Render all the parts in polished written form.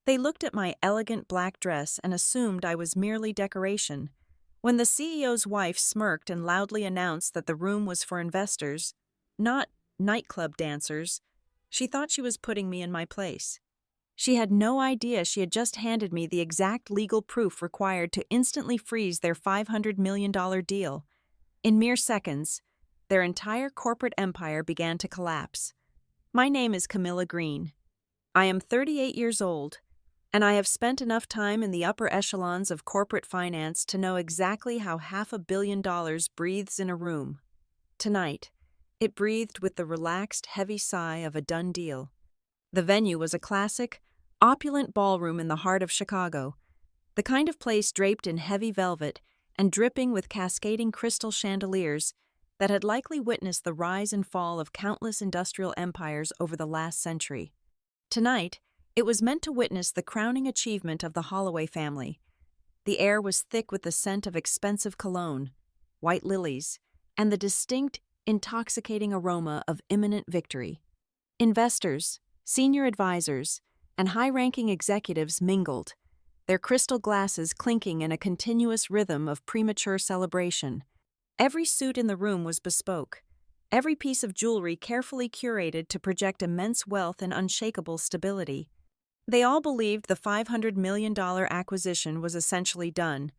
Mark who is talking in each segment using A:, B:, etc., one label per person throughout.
A: They looked at my elegant black dress and assumed I was merely decoration. When the CEO's wife smirked and loudly announced that the room was for investors, not nightclub dancers, she thought she was putting me in my place. She had no idea she had just handed me the exact legal proof required to instantly freeze their $500 million deal. In mere seconds, their entire corporate empire began to collapse. My name is Camilla Green. I am 38 years old, and I have spent enough time in the upper echelons of corporate finance to know exactly how $500 million breathes in a room. Tonight, it breathed with the relaxed, heavy sigh of a done deal. The venue was a classic, opulent ballroom in the heart of Chicago, the kind of place draped in heavy velvet and dripping with cascading crystal chandeliers that had likely witnessed the rise and fall of countless industrial empires over the last century. Tonight, it was meant to witness the crowning achievement of the Holloway family. The air was thick with the scent of expensive cologne, white lilies, and the distinct, intoxicating aroma of imminent victory. Investors, senior advisors, and high-ranking executives mingled, their crystal glasses clinking in a continuous rhythm of premature celebration. Every suit in the room was bespoke, every piece of jewelry carefully curated to project immense wealth and unshakable stability. They all believed the $500 million acquisition was essentially done,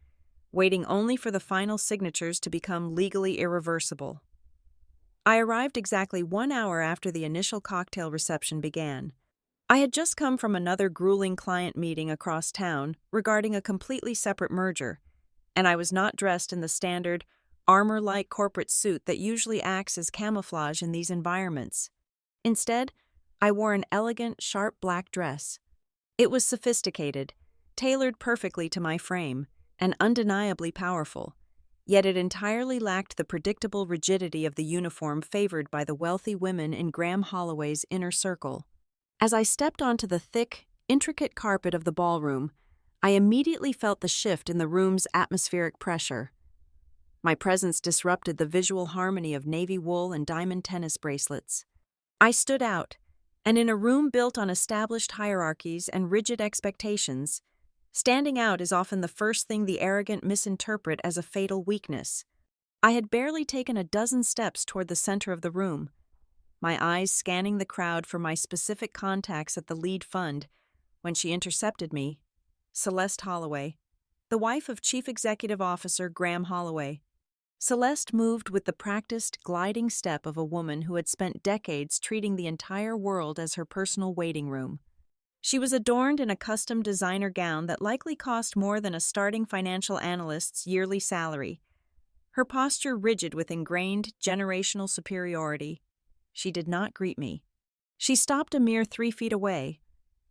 A: waiting only for the final signatures to become legally irreversible. I arrived exactly 1 hour after the initial cocktail reception began. I had just come from another grueling client meeting across town regarding a completely separate merger, and I was not dressed in the standard, armor-like corporate suit that usually acts as camouflage in these environments. Instead, I wore an elegant, sharp black dress. It was sophisticated, tailored perfectly to my frame, and undeniably powerful, yet it entirely lacked the predictable rigidity of the uniform favored by the wealthy women in Graham Holloway's inner circle. As I stepped onto the thick, intricate carpet of the ballroom, I immediately felt the shift in the room's atmospheric pressure. My presence disrupted the visual harmony of navy wool and diamond tennis bracelets. I stood out, and in a room built on established hierarchies and rigid expectations, standing out is often the first thing the arrogant misinterpret as a fatal weakness. I had barely taken a dozen steps toward the center of the room, my eyes scanning the crowd for my specific contacts at the lead fund, when she intercepted me, Celeste Holloway, the wife of Chief Executive Officer Graham Holloway. Celeste moved with the practiced, gliding step of a woman who had spent decades treating the entire world as her personal waiting room. She was adorned in a custom designer gown that likely cost more than a starting financial analyst's yearly salary, her posture rigid with ingrained generational superiority. She did not greet me. She stopped a mere 3 feet away,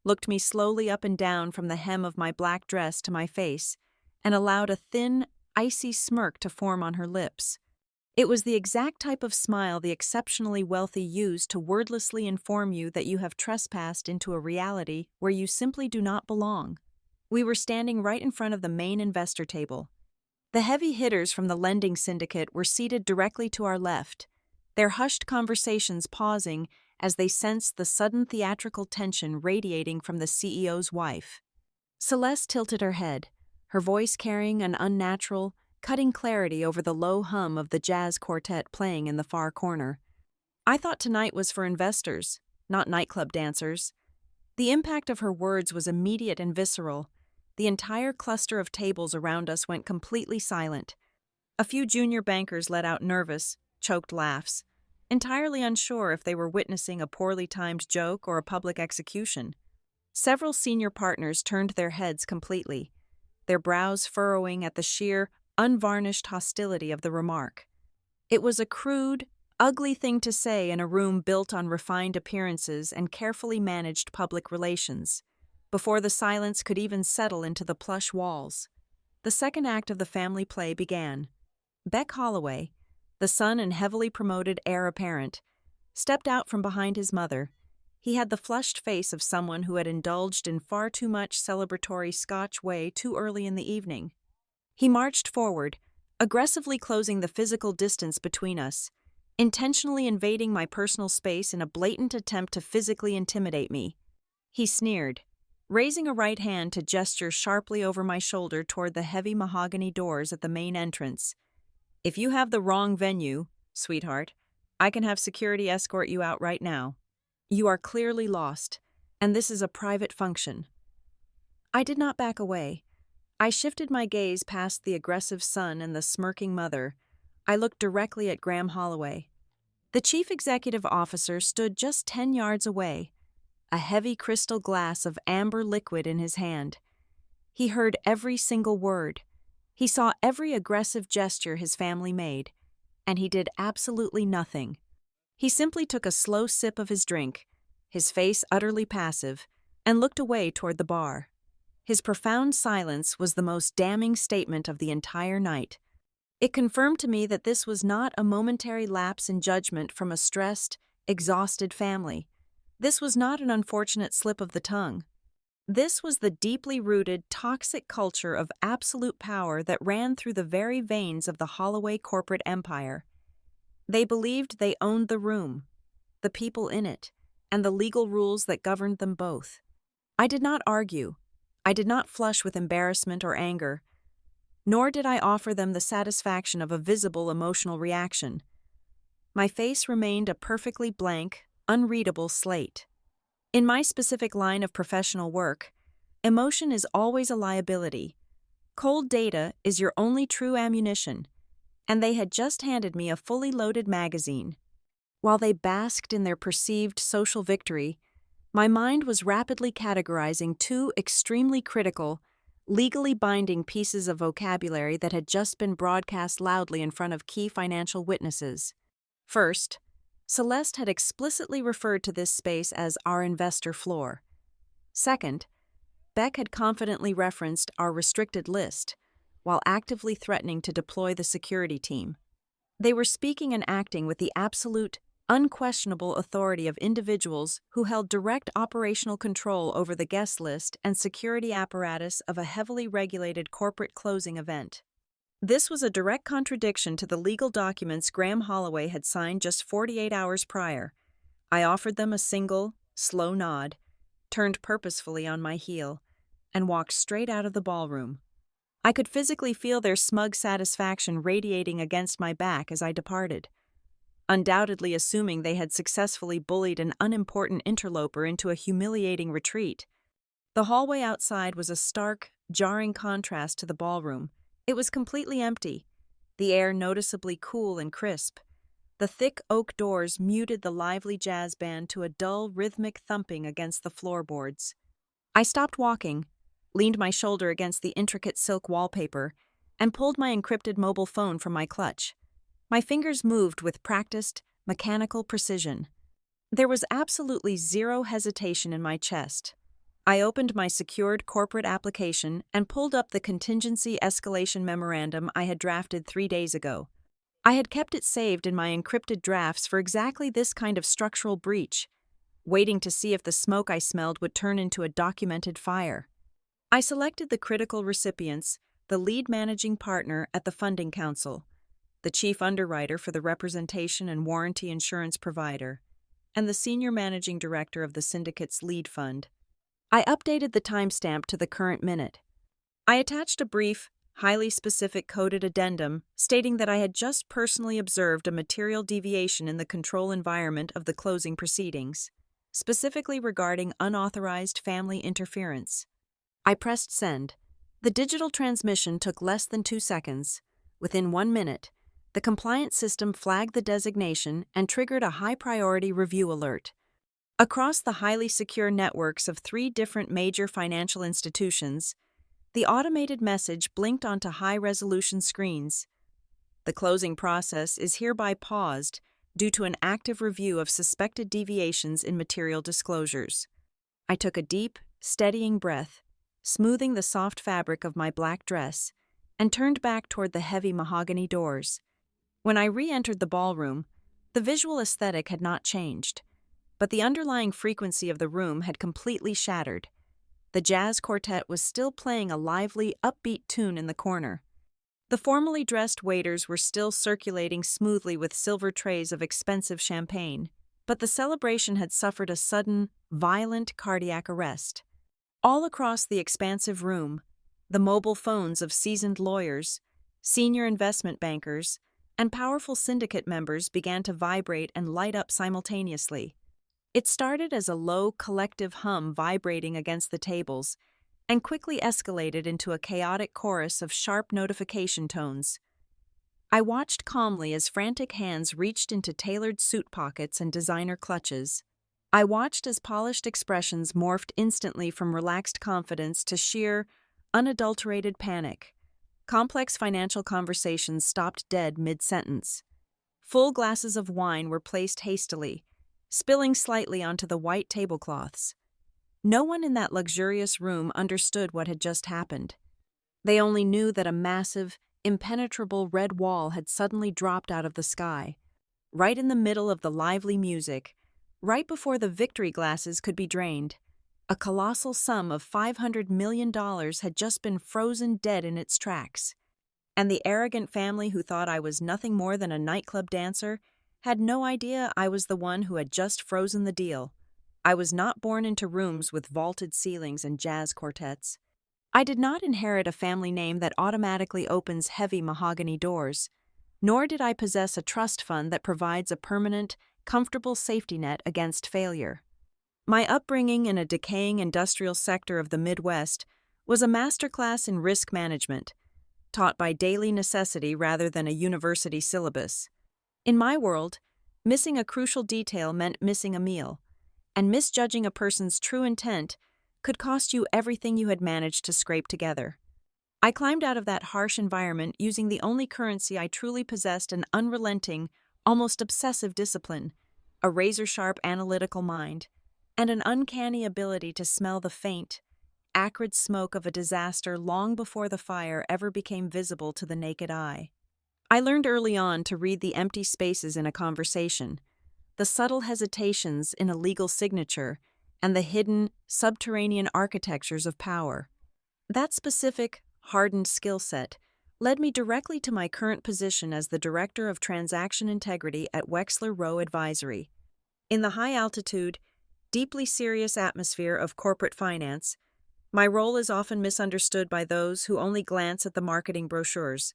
A: looked me slowly up and down from the hem of my black dress to my face, and allowed a thin, icy smirk to form on her lips. It was the exact type of smile the exceptionally wealthy use to wordlessly inform you that you have trespassed into a reality where you simply do not belong. We were standing right in front of the main investor table. The heavy hitters from the lending syndicate were seated directly to our left, their hushed conversations pausing as they sensed the sudden theatrical tension radiating from the CEO's wife. Celeste tilted her head, her voice carrying an unnatural, cutting clarity over the low hum of the jazz quartet playing in the far corner. I thought tonight was for investors, not nightclub dancers. The impact of her words was immediate and visceral. The entire cluster of tables around us went completely silent. A few junior bankers let out nervous, choked laughs, entirely unsure if they were witnessing a poorly timed joke or a public execution. Several senior partners turned their heads completely, their brows furrowing at the sheer, unvarnished hostility of the remark. It was a crude, ugly thing to say in a room built on refined appearances and carefully managed public relations, before the silence could even settle into the plush walls. The second act of the family play began. Beck Holloway, the son and heavily promoted heir apparent, stepped out from behind his mother. He had the flushed face of someone who had indulged in far too much celebratory Scotch way too early in the evening. He marched forward, aggressively closing the physical distance between us, intentionally invading my personal space in a blatant attempt to physically intimidate me. He sneered, raising a right hand to gesture sharply over my shoulder toward the heavy mahogany doors at the main entrance. "If you have the wrong venue, sweetheart, I can have security escort you out right now. You are clearly lost, and this is a private function." I did not back away. I shifted my gaze past the aggressive son and the smirking mother. I looked directly at Graham Holloway. The chief executive officer stood just 10 yards away, a heavy crystal glass of amber liquid in his hand. He heard every single word. He saw every aggressive gesture his family made, and he did absolutely nothing. He simply took a slow sip of his drink, his face utterly passive, and looked away toward the bar. His profound silence was the most damning statement of the entire night. It confirmed to me that this was not a momentary lapse in judgment from a stressed, exhausted family. This was not an unfortunate slip of the tongue. This was the deeply rooted, toxic culture of absolute power that ran through the very veins of the Holloway corporate empire. They believed they owned the room, the people in it, and the legal rules that governed them both. I did not argue. I did not flush with embarrassment or anger, nor did I offer them the satisfaction of a visible emotional reaction. My face remained a perfectly blank, unreadable slate. In my specific line of professional work, emotion is always a liability. Cold data is your only true ammunition, and they had just handed me a fully loaded magazine. While they basked in their perceived social victory, my mind was rapidly categorizing two extremely critical, legally binding pieces of vocabulary that had just been broadcast loudly in front of key financial witnesses. First, Celeste had explicitly referred to this space as our investor floor. Second, Beck had confidently referenced our restricted list, while actively threatening to deploy the security team. They were speaking and acting with the absolute, unquestionable authority of individuals who held direct operational control over the guest list and security apparatus of a heavily regulated corporate closing event. This was a direct contradiction to the legal documents Graham Holloway had signed just 48 hours prior. I offered them a single, slow nod, turned purposefully on my heel, and walked straight out of the ballroom. I could physically feel their smug satisfaction radiating against my back as I departed, undoubtedly assuming they had successfully bullied an unimportant interloper into a humiliating retreat. The hallway outside was a stark, jarring contrast to the ballroom. It was completely empty, the air noticeably cool and crisp. The thick oak doors muted the lively jazz band to a dull, rhythmic thumping against the floorboards. I stopped walking, leaned my shoulder against the intricate silk wallpaper, and pulled my encrypted mobile phone from my clutch. My fingers moved with practiced, mechanical precision. There was absolutely zero hesitation in my chest. I opened my secured corporate application and pulled up the contingency escalation memorandum I had drafted 3 days ago. I had kept it saved in my encrypted drafts for exactly this kind of structural breach, waiting to see if the smoke I smelled would turn into a documented fire. I selected the critical recipients, the lead managing partner at the funding council, the chief underwriter for the representation and warranty insurance provider, and the senior managing director of the syndicate's lead fund. I updated the timestamp to the current minute. I attached a brief, highly specific coded addendum stating that I had just personally observed a material deviation in the control environment of the closing proceedings, specifically regarding unauthorized family interference. I pressed send. The digital transmission took less than 2 seconds. Within 1 minute, the compliance system flagged the designation and triggered a high-priority review alert. Across the highly secure networks of 3 different major financial institutions, the automated message blinked onto high-resolution screens. The closing process is hereby paused due to an active review of suspected deviations in material disclosures. I took a deep, steadying breath, smoothing the soft fabric of my black dress, and turned back toward the heavy mahogany doors. When I re-entered the ballroom, the visual aesthetic had not changed, but the underlying frequency of the room had completely shattered. The jazz quartet was still playing a lively, upbeat tune in the corner. The formally dressed waiters were still circulating smoothly with silver trays of expensive champagne, but the celebration had suffered a sudden, violent cardiac arrest. All across the expansive room, the mobile phones of seasoned lawyers, senior investment bankers, and powerful syndicate members began to vibrate and light up simultaneously. It started as a low, collective hum vibrating against the tables and quickly escalated into a chaotic chorus of sharp notification tones. I watched calmly as frantic hands reached into tailored suit pockets and designer clutches. I watched as polished expressions morphed instantly from relaxed confidence to sheer, unadulterated panic. Complex financial conversations stopped dead mid-sentence. Full glasses of wine were placed hastily, spilling slightly onto the white tablecloths. No one in that luxurious room understood what had just happened. They only knew that a massive, impenetrable red wall had suddenly dropped out of the sky, right in the middle of the lively music, right before the victory glasses could be drained. A colossal sum of $500 million had just been frozen dead in its tracks. And the arrogant family who thought I was nothing more than a nightclub dancer had no idea I was the one who had just frozen the deal. I was not born into rooms with vaulted ceilings and jazz quartets. I did not inherit a family name that automatically opens heavy mahogany doors, nor did I possess a trust fund that provides a permanent, comfortable safety net against failure. My upbringing in a decaying industrial sector of the Midwest was a masterclass in risk management, taught by daily necessity rather than a university syllabus. In my world, missing a crucial detail meant missing a meal, and misjudging a person's true intent could cost you everything you had managed to scrape together. I climbed out of that harsh environment using the only currency I truly possessed: an unrelenting, almost obsessive discipline, a razor-sharp analytical mind, and an uncanny ability to smell the faint, acrid smoke of a disaster long before the fire ever became visible to the naked eye. I learned early on to read the empty spaces in a conversation, the subtle hesitations in a legal signature, and the hidden, subterranean architectures of power. That specific, hardened skill set led me directly to my current position as the Director of Transaction Integrity at Wexler Rowe Advisory. In the high-altitude, deeply serious atmosphere of corporate finance, my role is often misunderstood by those who only glance at the marketing brochures.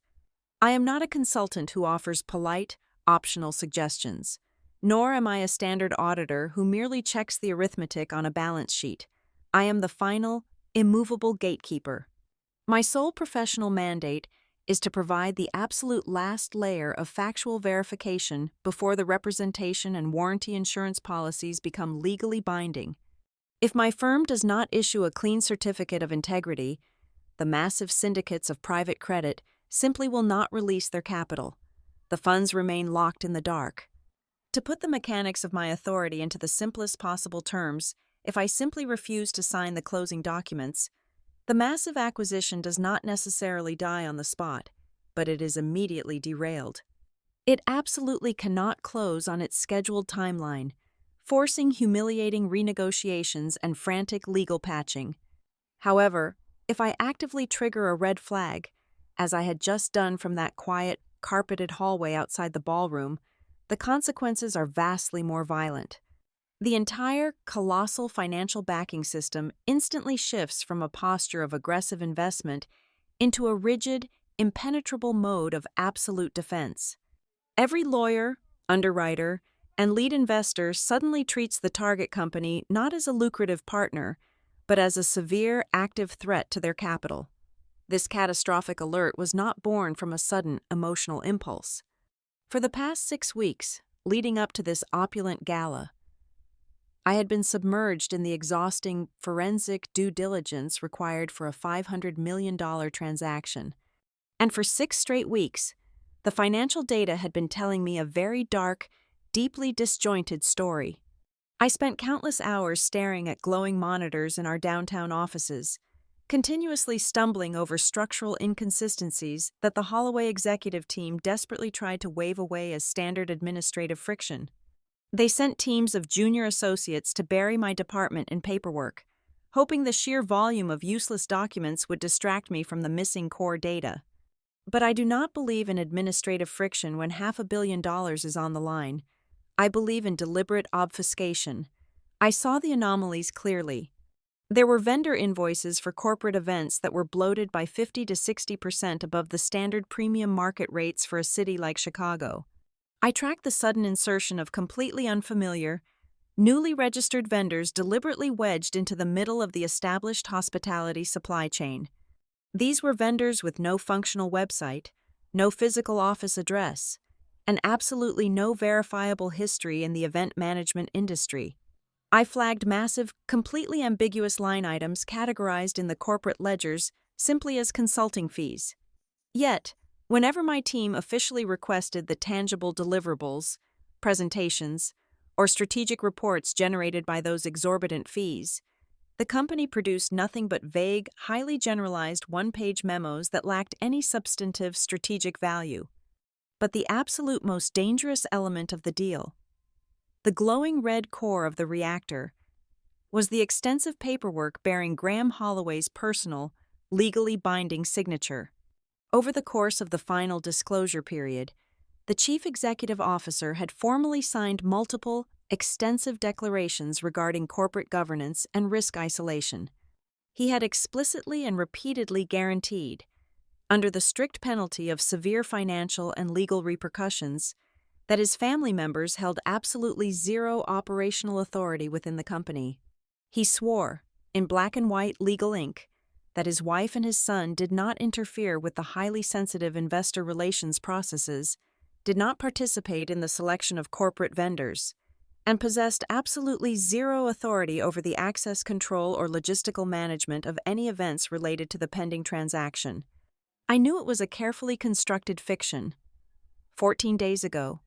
A: I am not a consultant who offers polite, optional suggestions, nor am I a standard auditor who merely checks the arithmetic on a balance sheet. I am the final, immovable gatekeeper. My sole professional mandate is to provide the absolute last layer of factual verification before the representation and warranty insurance policies become legally binding. If my firm does not issue a clean certificate of integrity, the massive syndicates of private credit simply will not release their capital. The funds remain locked in the dark. To put the mechanics of my authority into the simplest possible terms, if I simply refuse to sign the closing documents, the massive acquisition does not necessarily die on the spot, but it is immediately derailed. It absolutely cannot close on its scheduled timeline, forcing humiliating renegotiations and frantic legal patching. However, if I actively trigger a red flag, as I had just done from that quiet, carpeted hallway outside the ballroom, the consequences are vastly more violent. The entire colossal financial backing system instantly shifts from a posture of aggressive investment into a rigid, impenetrable mode of absolute defense. Every lawyer, underwriter, and lead investor suddenly treats the target company not as a lucrative partner, but as a severe, active threat to their capital. This catastrophic alert was not born from a sudden emotional impulse. For the past 6 weeks, leading up to this opulent gala, I had been submerged in the exhausting forensic due diligence required for a $500 million transaction. And for 6 straight weeks, the financial data had been telling me a very dark, deeply disjointed story. I spent countless hours staring at glowing monitors in our downtown offices, continuously stumbling over structural inconsistencies that the Holloway executive team desperately tried to wave away as standard administrative friction. They sent teams of junior associates to bury my department in paperwork, hoping the sheer volume of useless documents would distract me from the missing core data. But I do not believe in administrative friction when $500 million is on the line. I believe in deliberate obfuscation. I saw the anomalies clearly. There were vendor invoices for corporate events that were bloated by 50 to 60% above the standard premium market rates for a city like Chicago. I tracked the sudden insertion of completely unfamiliar, newly registered vendors deliberately wedged into the middle of the established hospitality supply chain. These were vendors with no functional website, no physical office address, and absolutely no verifiable history in the event management industry. I flagged massive, completely ambiguous line items categorized in the corporate ledgers simply as consulting fees. Yet, whenever my team officially requested the tangible deliverables, presentations, or strategic reports generated by those exorbitant fees, the company produced nothing but vague, highly generalized one-page memos that lacked any substantive strategic value. But the absolute most dangerous element of the deal, the glowing red core of the reactor, was the extensive paperwork bearing Graham Holloway's personal, legally binding signature. Over the course of the final disclosure period, the chief executive officer had formally signed multiple, extensive declarations regarding corporate governance and risk isolation. He had explicitly and repeatedly guaranteed, under the strict penalty of severe financial and legal repercussions, that his family members held absolutely zero operational authority within the company. He swore, in black and white legal ink, that his wife and his son did not interfere with the highly sensitive investor relations processes, did not participate in the selection of corporate vendors, and possessed absolutely zero authority over the access control or logistical management of any events related to the pending transaction. I knew it was a carefully constructed fiction. 14 days ago,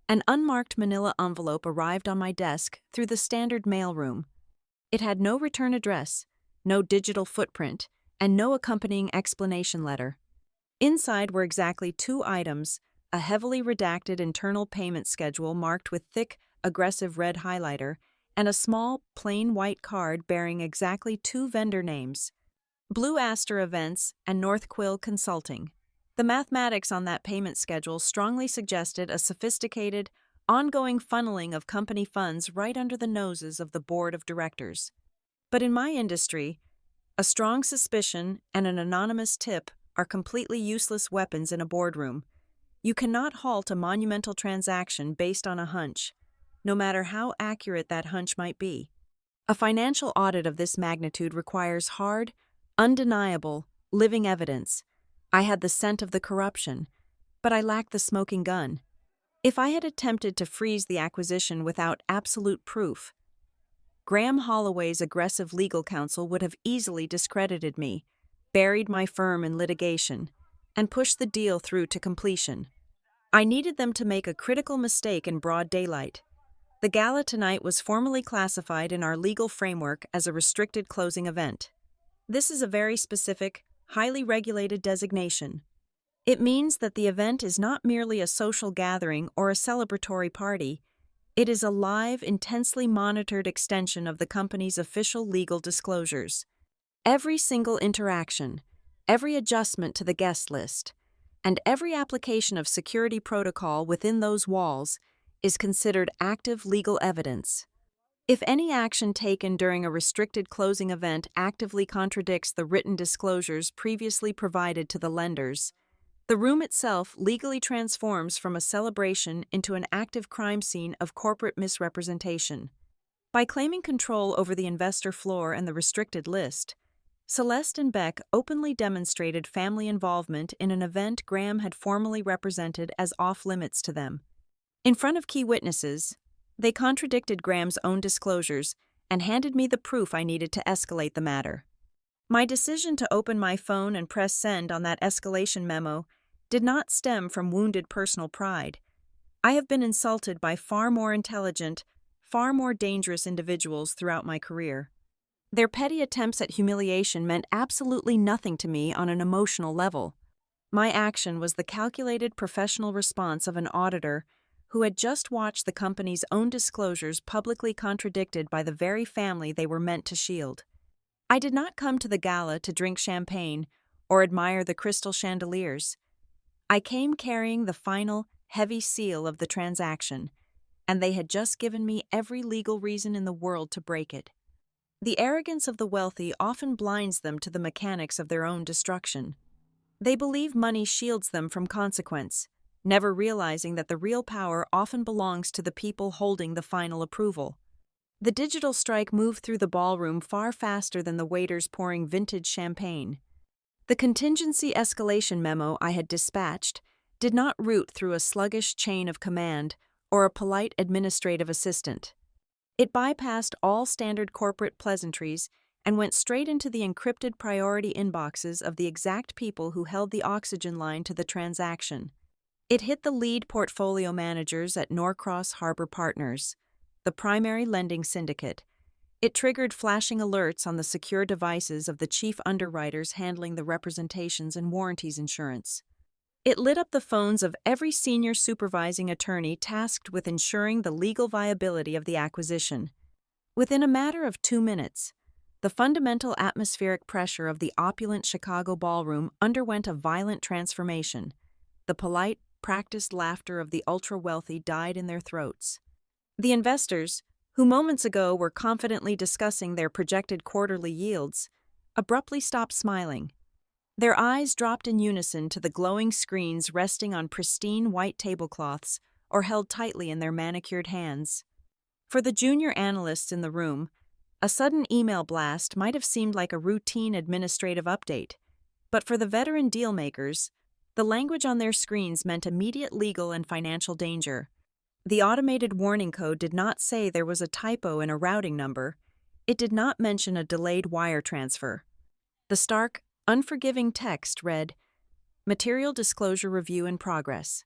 A: an unmarked manila envelope arrived on my desk through the standard mailroom. It had no return address, no digital footprint, and no accompanying explanation letter. Inside were exactly 2 items: a heavily redacted internal payment schedule marked with thick, aggressive red highlighter, and a small, plain white card bearing exactly 2 vendor names: Blue Aster Events and North Quill Consulting. The mathematics on that payment schedule strongly suggested a sophisticated, ongoing funneling of company funds right under the noses of the board of directors. But in my industry, a strong suspicion and an anonymous tip are completely useless weapons in a boardroom. You cannot halt a monumental transaction based on a hunch, no matter how accurate that hunch might be. A financial audit of this magnitude requires hard, undeniable, living evidence. I had the scent of the corruption, but I lacked the smoking gun. If I had attempted to freeze the acquisition without absolute proof, Graham Holloway's aggressive legal counsel would have easily discredited me, buried my firm in litigation, and pushed the deal through to completion. I needed them to make a critical mistake in broad daylight. The gala tonight was formally classified in our legal framework as a restricted closing event. This is a very specific, highly regulated designation. It means that the event is not merely a social gathering or a celebratory party. It is a live, intensely monitored extension of the company's official legal disclosures. Every single interaction, every adjustment to the guest list, and every application of security protocol within those walls is considered active legal evidence. If any action taken during a restricted closing event actively contradicts the written disclosures previously provided to the lenders, the room itself legally transforms from a celebration into an active crime scene of corporate misrepresentation. By claiming control over the investor floor and the restricted list, Celeste and Beck openly demonstrated family involvement in an event Graham had formally represented as off-limits to them. In front of key witnesses, they contradicted Graham's own disclosures and handed me the proof I needed to escalate the matter. My decision to open my phone and press send on that escalation memo did not stem from wounded personal pride. I have been insulted by far more intelligent, far more dangerous individuals throughout my career. Their petty attempts at humiliation meant absolutely nothing to me on an emotional level. My action was the calculated professional response of an auditor who had just watched the company's own disclosures publicly contradicted by the very family they were meant to shield. I did not come to the gala to drink champagne or admire the crystal chandeliers. I came carrying the final, heavy seal of the transaction, and they had just given me every legal reason in the world to break it. The arrogance of the wealthy often blinds them to the mechanics of their own destruction. They believe money shields them from consequence, never realizing that the real power often belongs to the people holding the final approval. The digital strike moved through the ballroom far faster than the waiters pouring vintage champagne. The contingency escalation memo I had dispatched did not route through a sluggish chain of command or a polite administrative assistant. It bypassed all standard corporate pleasantries and went straight into the encrypted priority inboxes of the exact people who held the oxygen line to the transaction. It hit the lead portfolio managers at Norcross Harbor Partners, the primary lending syndicate. It triggered flashing alerts on the secure devices of the chief underwriters handling the representations and warranties insurance. It lit up the phones of every senior supervising attorney tasked with ensuring the legal viability of the acquisition. Within a matter of 2 minutes, the fundamental atmospheric pressure of the opulent Chicago ballroom underwent a violent transformation. The polite, practiced laughter of the ultra-wealthy died in their throats. The investors, who moments ago were confidently discussing their projected quarterly yields, abruptly stopped smiling. Their eyes dropped in unison to the glowing screens resting on pristine white tablecloths or held tightly in their manicured hands. For the junior analysts in the room, a sudden email blast might have seemed like a routine administrative update, but for the veteran dealmakers, the language on their screens meant immediate legal and financial danger. The automated warning code did not say there was a typo in a routing number. It did not mention a delayed wire transfer. The stark, unforgiving text read, "Material disclosure review in progress."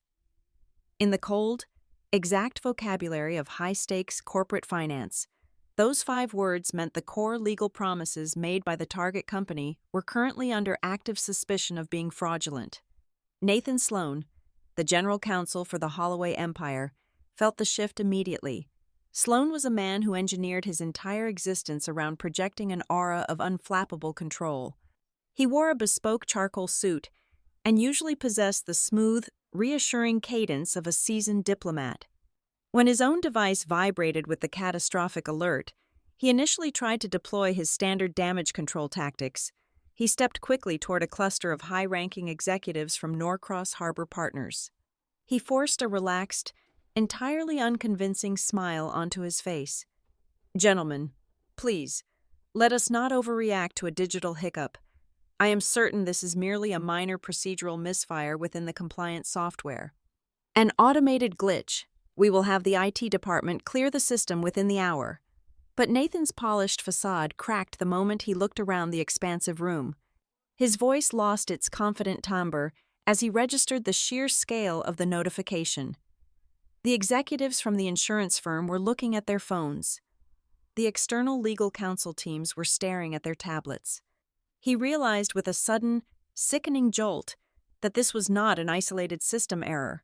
A: In the cold, exact vocabulary of high-stakes corporate finance, those 5 words meant the core legal promises made by the target company were currently under active suspicion of being fraudulent. Nathan Sloan, the general counsel for the Holloway Empire, felt the shift immediately. Sloan was a man who engineered his entire existence around projecting an aura of unflappable control. He wore a bespoke charcoal suit and usually possessed the smooth, reassuring cadence of a seasoned diplomat. When his own device vibrated with the catastrophic alert, he initially tried to deploy his standard damage control tactics. He stepped quickly toward a cluster of high-ranking executives from Norcross Harbor Partners. He forced a relaxed, entirely unconvincing smile onto his face. "Gentlemen, please, let us not overreact to a digital hiccup. I am certain this is merely a minor procedural misfire within the compliance software. An automated glitch. We will have the IT department clear the system within the hour." But Nathan's polished facade cracked the moment he looked around the expansive room. His voice lost its confident timbre as he registered the sheer scale of the notification. The executives from the insurance firm were looking at their phones. The external legal counsel teams were staring at their tablets. He realized with a sudden, sickening jolt that this was not an isolated system error.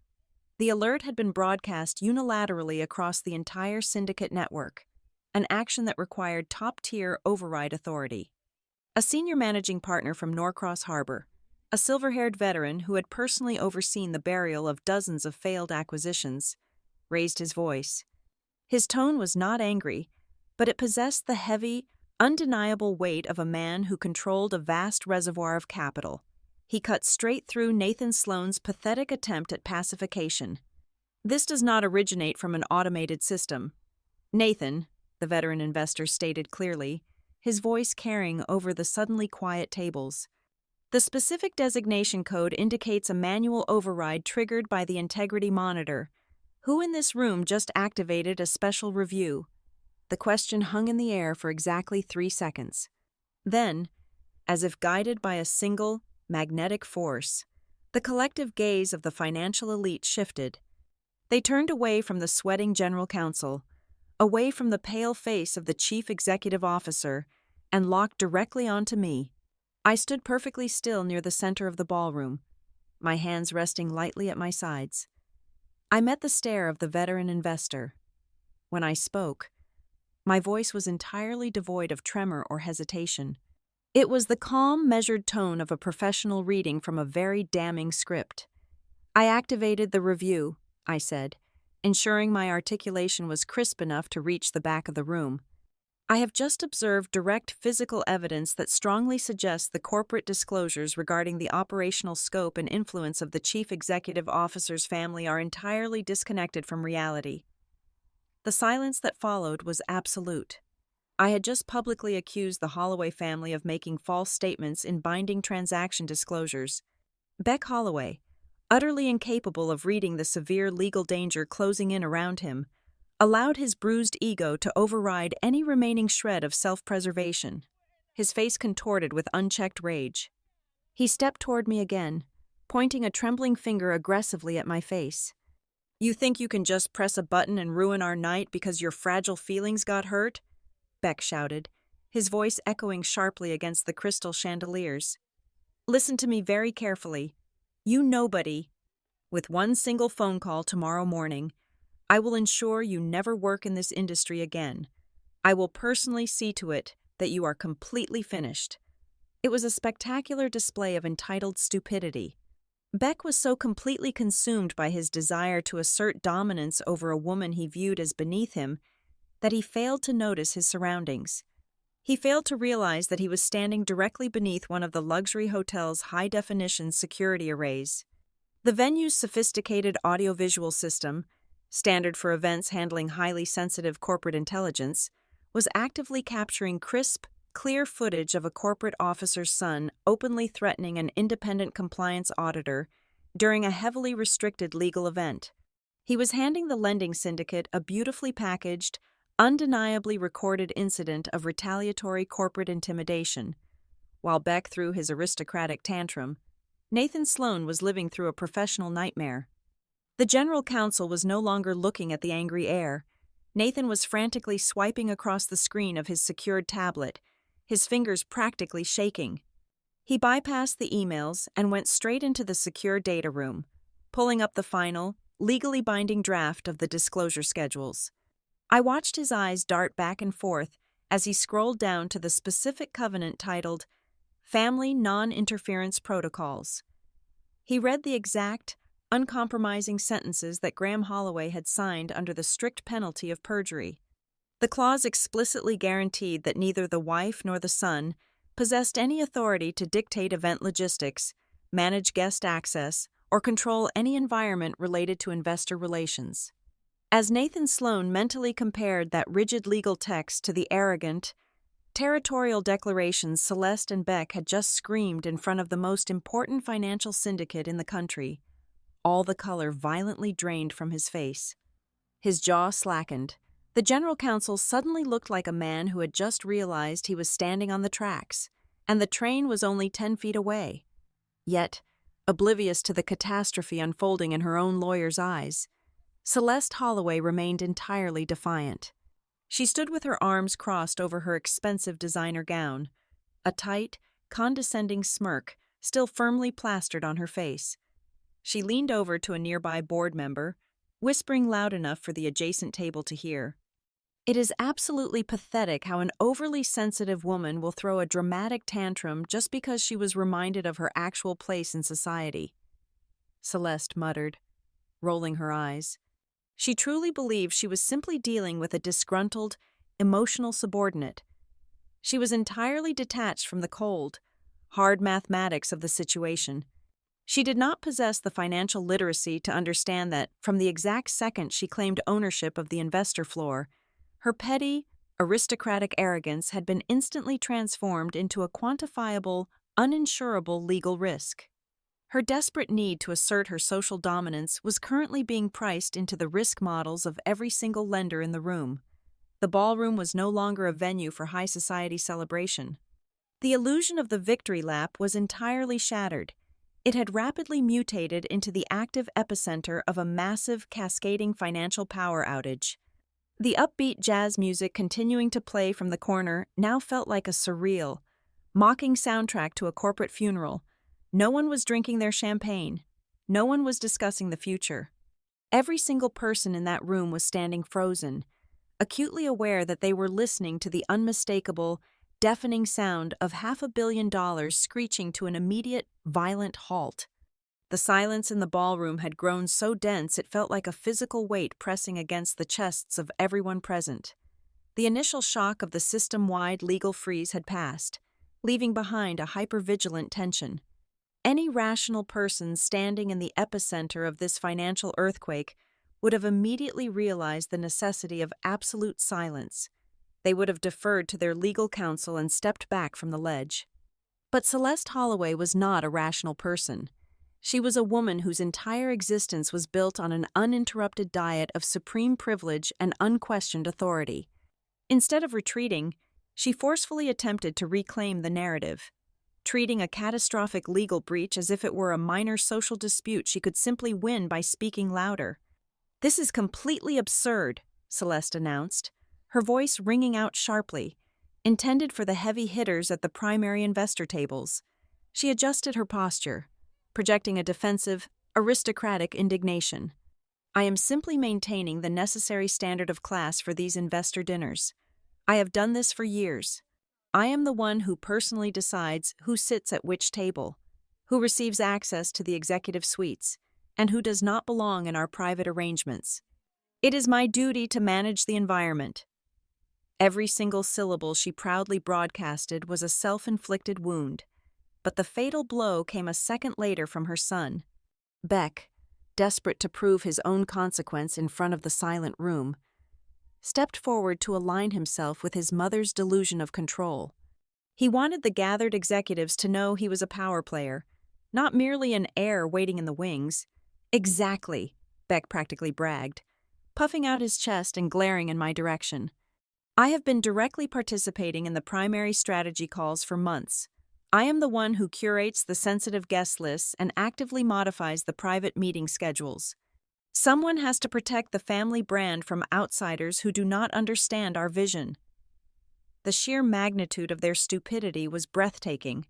A: The alert had been broadcast unilaterally across the entire syndicate network, an action that required top-tier override authority. A senior managing partner from Norcross Harbor, a silver-haired veteran who had personally overseen the burial of dozens of failed acquisitions, raised his voice. His tone was not angry, but it possessed the heavy, undeniable weight of a man who controlled a vast reservoir of capital. He cut straight through Nathan Sloan's pathetic attempt at pacification. "This does not originate from an automated system. Nathan," the veteran investor stated clearly, his voice carrying over the suddenly quiet tables. "The specific designation code indicates a manual override triggered by the integrity monitor. Who in this room just activated a special review?" The question hung in the air for exactly 3 seconds. Then, as if guided by a single, magnetic force, the collective gaze of the financial elite shifted. They turned away from the sweating general counsel, away from the pale face of the chief executive officer, and locked directly onto me. I stood perfectly still near the center of the ballroom, my hands resting lightly at my sides. I met the stare of the veteran investor. When I spoke, my voice was entirely devoid of tremor or hesitation. It was the calm, measured tone of a professional reading from a very damning script. "I activated the review," I said, ensuring my articulation was crisp enough to reach the back of the room. I have just observed direct physical evidence that strongly suggests the corporate disclosures regarding the operational scope and influence of the chief executive officer's family are entirely disconnected from reality. The silence that followed was absolute. I had just publicly accused the Holloway family of making false statements in binding transaction disclosures. Beck Holloway, utterly incapable of reading the severe legal danger closing in around him, allowed his bruised ego to override any remaining shred of self-preservation. His face contorted with unchecked rage. He stepped toward me again, pointing a trembling finger aggressively at my face. "You think you can just press a button and ruin our night because your fragile feelings got hurt?" Beck shouted, his voice echoing sharply against the crystal chandeliers. "Listen to me very carefully. You nobody. With one single phone call tomorrow morning, I will ensure you never work in this industry again. I will personally see to it that you are completely finished." It was a spectacular display of entitled stupidity. Beck was so completely consumed by his desire to assert dominance over a woman he viewed as beneath him that he failed to notice his surroundings. He failed to realize that he was standing directly beneath one of the luxury hotel's high-definition security arrays. The venue's sophisticated audiovisual system, standard for events handling highly sensitive corporate intelligence, was actively capturing crisp, clear footage of a corporate officer's son openly threatening an independent compliance auditor during a heavily restricted legal event. He was handing the lending syndicate a beautifully packaged, undeniably recorded incident of retaliatory corporate intimidation. While Beck threw his aristocratic tantrum, Nathan Sloan was living through a professional nightmare. The general counsel was no longer looking at the angry heir. Nathan was frantically swiping across the screen of his secured tablet, his fingers practically shaking. He bypassed the emails and went straight into the secure data room, pulling up the final, legally binding draft of the disclosure schedules. I watched his eyes dart back and forth as he scrolled down to the specific covenant titled Family Non-Interference Protocols. He read the exact, uncompromising sentences that Graham Holloway had signed under the strict penalty of perjury. The clause explicitly guaranteed that neither the wife nor the son possessed any authority to dictate event logistics, manage guest access, or control any environment related to investor relations. As Nathan Sloan mentally compared that rigid legal text to the arrogant, territorial declarations Celeste and Beck had just screamed in front of the most important financial syndicate in the country, all the color violently drained from his face. His jaw slackened. The general counsel suddenly looked like a man who had just realized he was standing on the tracks, and the train was only 10 feet away. Yet, oblivious to the catastrophe unfolding in her own lawyer's eyes, Celeste Holloway remained entirely defiant. She stood with her arms crossed over her expensive designer gown, a tight, condescending smirk still firmly plastered on her face. She leaned over to a nearby board member, whispering loud enough for the adjacent table to hear. "It is absolutely pathetic how an overly sensitive woman will throw a dramatic tantrum just because she was reminded of her actual place in society," Celeste muttered, rolling her eyes. She truly believed she was simply dealing with a disgruntled, emotional subordinate. She was entirely detached from the cold, hard mathematics of the situation. She did not possess the financial literacy to understand that, from the exact second she claimed ownership of the investor floor, her petty, aristocratic arrogance had been instantly transformed into a quantifiable, uninsurable legal risk. Her desperate need to assert her social dominance was currently being priced into the risk models of every single lender in the room. The ballroom was no longer a venue for high society celebration. The illusion of the victory lap was entirely shattered. It had rapidly mutated into the active epicenter of a massive, cascading financial power outage. The upbeat jazz music continuing to play from the corner now felt like a surreal, mocking soundtrack to a corporate funeral. No one was drinking their champagne. No one was discussing the future. Every single person in that room was standing frozen, acutely aware that they were listening to the unmistakable, deafening sound of $500 million screeching to an immediate, violent halt. The silence in the ballroom had grown so dense it felt like a physical weight pressing against the chests of everyone present. The initial shock of the system-wide legal freeze had passed, leaving behind a hypervigilant tension. Any rational person standing in the epicenter of this financial earthquake would have immediately realized the necessity of absolute silence. They would have deferred to their legal counsel and stepped back from the ledge. But Celeste Holloway was not a rational person. She was a woman whose entire existence was built on an uninterrupted diet of supreme privilege and unquestioned authority. Instead of retreating, she forcefully attempted to reclaim the narrative, treating a catastrophic legal breach as if it were a minor social dispute she could simply win by speaking louder. "This is completely absurd," Celeste announced, her voice ringing out sharply, intended for the heavy hitters at the primary investor tables. She adjusted her posture, projecting a defensive, aristocratic indignation. "I am simply maintaining the necessary standard of class for these investor dinners. I have done this for years. I am the one who personally decides who sits at which table, who receives access to the executive suites, and who does not belong in our private arrangements. It is my duty to manage the environment." Every single syllable she proudly broadcasted was a self-inflicted wound, but the fatal blow came a second later from her son. Beck, desperate to prove his own consequence in front of the silent room, stepped forward to align himself with his mother's delusion of control. He wanted the gathered executives to know he was a power player, not merely an heir waiting in the wings. "Exactly," Beck practically bragged, puffing out his chest and glaring in my direction. "I have been directly participating in the primary strategy calls for months. I am the one who curates the sensitive guest lists and actively modifies the private meeting schedules. Someone has to protect the family brand from outsiders who do not understand our vision." The sheer magnitude of their stupidity was breathtaking.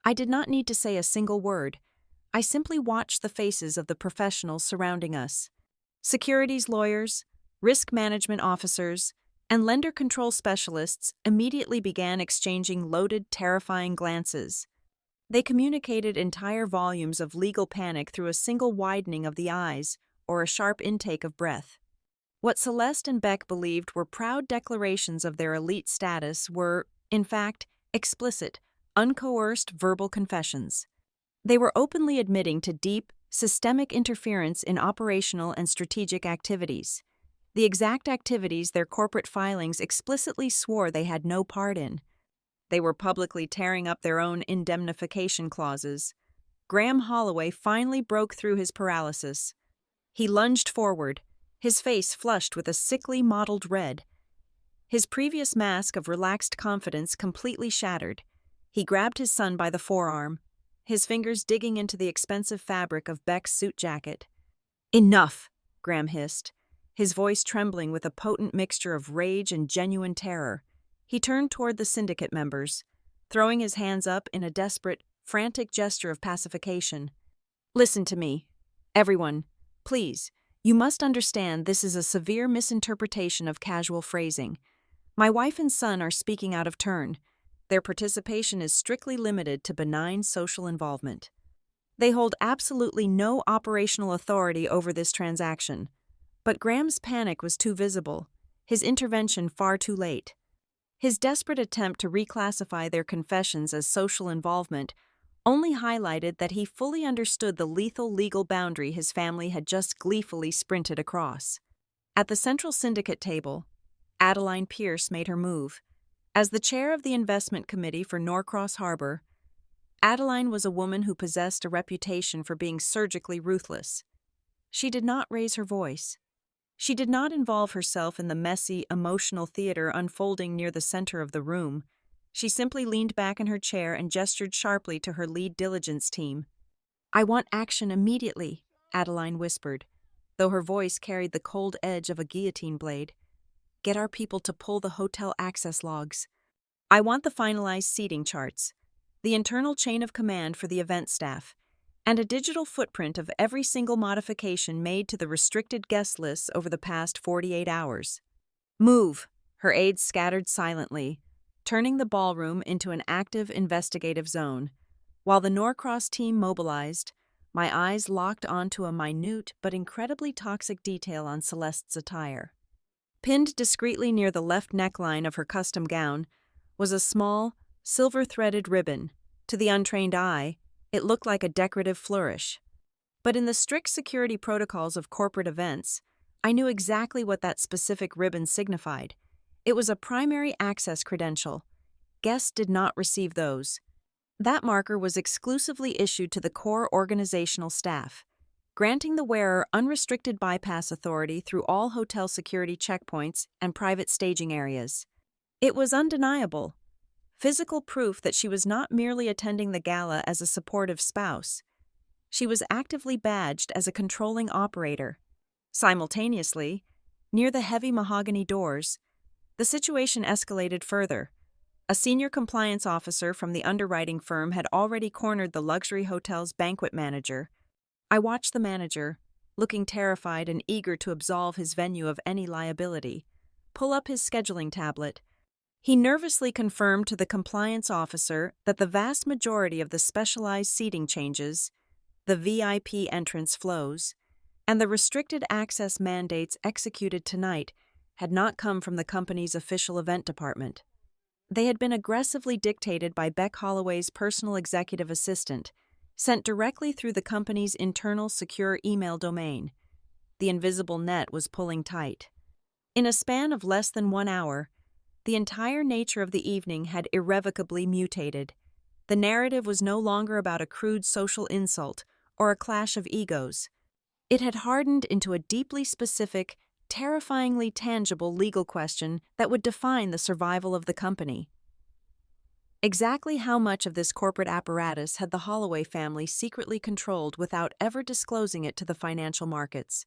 A: I did not need to say a single word. I simply watched the faces of the professionals surrounding us. Securities lawyers, risk management officers, and lender control specialists immediately began exchanging loaded, terrifying glances. They communicated entire volumes of legal panic through a single widening of the eyes or a sharp intake of breath. What Celeste and Beck believed were proud declarations of their elite status were, in fact, explicit, uncoerced verbal confessions. They were openly admitting to deep, systemic interference in operational and strategic activities, the exact activities their corporate filings explicitly swore they had no part in. They were publicly tearing up their own indemnification clauses. Graham Holloway finally broke through his paralysis. He lunged forward, his face flushed with a sickly mottled red. His previous mask of relaxed confidence completely shattered. He grabbed his son by the forearm, his fingers digging into the expensive fabric of Beck's suit jacket. "Enough," Graham hissed, his voice trembling with a potent mixture of rage and genuine terror. He turned toward the syndicate members, throwing his hands up in a desperate, frantic gesture of pacification. "Listen to me. Everyone. Please, you must understand this is a severe misinterpretation of casual phrasing. My wife and son are speaking out of turn. Their participation is strictly limited to benign social involvement. They hold absolutely no operational authority over this transaction." But Graham's panic was too visible, his intervention far too late. His desperate attempt to reclassify their confessions as social involvement only highlighted that he fully understood the lethal legal boundary his family had just gleefully sprinted across. At the central syndicate table, Adeline Pierce made her move. As the chair of the investment committee for Norcross Harbor, Adeline was a woman who possessed a reputation for being surgically ruthless. She did not raise her voice. She did not involve herself in the messy, emotional theater unfolding near the center of the room. She simply leaned back in her chair and gestured sharply to her lead diligence team. "I want action immediately," Adeline whispered, though her voice carried the cold edge of a guillotine blade. "Get our people to pull the hotel access logs. I want the finalized seating charts, the internal chain of command for the event staff, and a digital footprint of every single modification made to the restricted guest lists over the past 48 hours. Move," her aides scattered silently, turning the ballroom into an active investigative zone. While the Norcross team mobilized, my eyes locked onto a minute but incredibly toxic detail on Celeste's attire. Pinned discreetly near the left neckline of her custom gown was a small, silver-threaded ribbon. To the untrained eye, it looked like a decorative flourish. But in the strict security protocols of corporate events, I knew exactly what that specific ribbon signified. It was a primary access credential. Guests did not receive those. That marker was exclusively issued to the core organizational staff, granting the wearer unrestricted bypass authority through all hotel security checkpoints and private staging areas. It was undeniable. Physical proof that she was not merely attending the gala as a supportive spouse. She was actively badged as a controlling operator. Simultaneously, near the heavy mahogany doors, the situation escalated further. A senior compliance officer from the underwriting firm had already cornered the luxury hotel's banquet manager. I watched the manager, looking terrified and eager to absolve his venue of any liability, pull up his scheduling tablet. He nervously confirmed to the compliance officer that the vast majority of the specialized seating changes, the VIP entrance flows, and the restricted access mandates executed tonight had not come from the company's official event department. They had been aggressively dictated by Beck Holloway's personal executive assistant, sent directly through the company's internal secure email domain. The invisible net was pulling tight. In a span of less than 1 hour, the entire nature of the evening had irrevocably mutated. The narrative was no longer about a crude social insult or a clash of egos. It had hardened into a deeply specific, terrifyingly tangible legal question that would define the survival of the company. Exactly how much of this corporate apparatus had the Holloway family secretly controlled without ever disclosing it to the financial markets?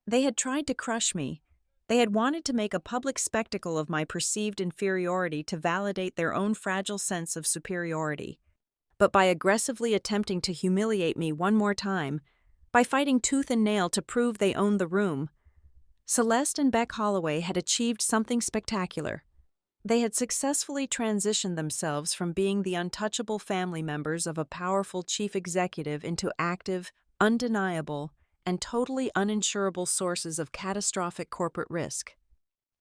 A: They had tried to crush me. They had wanted to make a public spectacle of my perceived inferiority to validate their own fragile sense of superiority. But by aggressively attempting to humiliate me one more time, by fighting tooth and nail to prove they owned the room, Celeste and Beck Holloway had achieved something spectacular. They had successfully transitioned themselves from being the untouchable family members of a powerful chief executive into active, undeniable, and totally uninsurable sources of catastrophic corporate risk.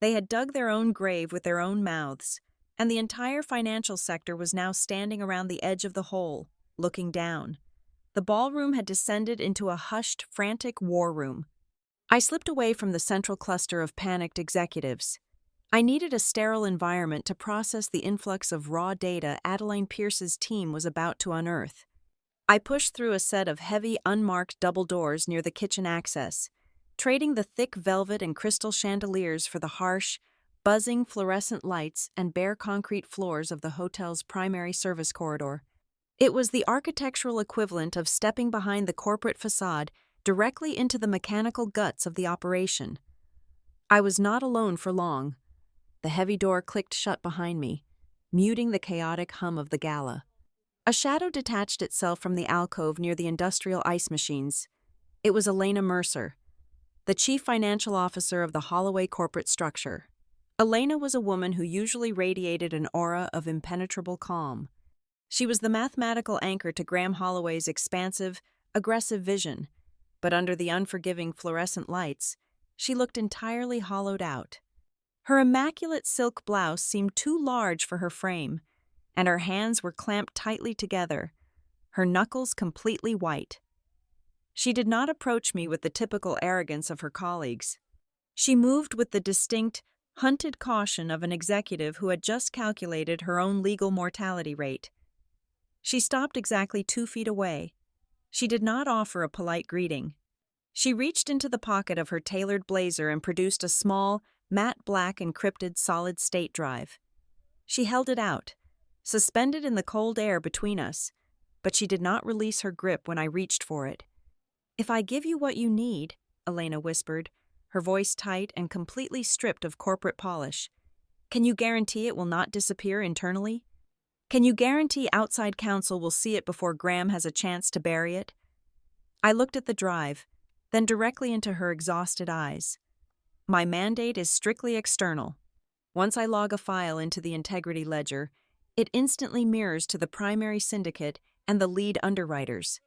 A: They had dug their own grave with their own mouths, and the entire financial sector was now standing around the edge of the hole, looking down. The ballroom had descended into a hushed, frantic war room. I slipped away from the central cluster of panicked executives. I needed a sterile environment to process the influx of raw data Adeline Pierce's team was about to unearth. I pushed through a set of heavy, unmarked double doors near the kitchen access, trading the thick velvet and crystal chandeliers for the harsh, buzzing fluorescent lights and bare concrete floors of the hotel's primary service corridor. It was the architectural equivalent of stepping behind the corporate facade directly into the mechanical guts of the operation. I was not alone for long. The heavy door clicked shut behind me, muting the chaotic hum of the gala. A shadow detached itself from the alcove near the industrial ice machines. It was Elena Mercer, the chief financial officer of the Holloway corporate structure. Elena was a woman who usually radiated an aura of impenetrable calm. She was the mathematical anchor to Graham Holloway's expansive, aggressive vision, but under the unforgiving fluorescent lights, she looked entirely hollowed out. Her immaculate silk blouse seemed too large for her frame, and her hands were clamped tightly together, her knuckles completely white. She did not approach me with the typical arrogance of her colleagues. She moved with the distinct, hunted caution of an executive who had just calculated her own legal mortality rate. She stopped exactly 2 feet away. She did not offer a polite greeting. She reached into the pocket of her tailored blazer and produced a small, matte black encrypted solid-state drive. She held it out, suspended in the cold air between us, but she did not release her grip when I reached for it. "If I give you what you need," Elena whispered, her voice tight and completely stripped of corporate polish, "can you guarantee it will not disappear internally? Can you guarantee outside counsel will see it before Graham has a chance to bury it?" I looked at the drive, then directly into her exhausted eyes. My mandate is strictly external. Once I log a file into the integrity ledger, it instantly mirrors to the primary syndicate and the lead underwriters.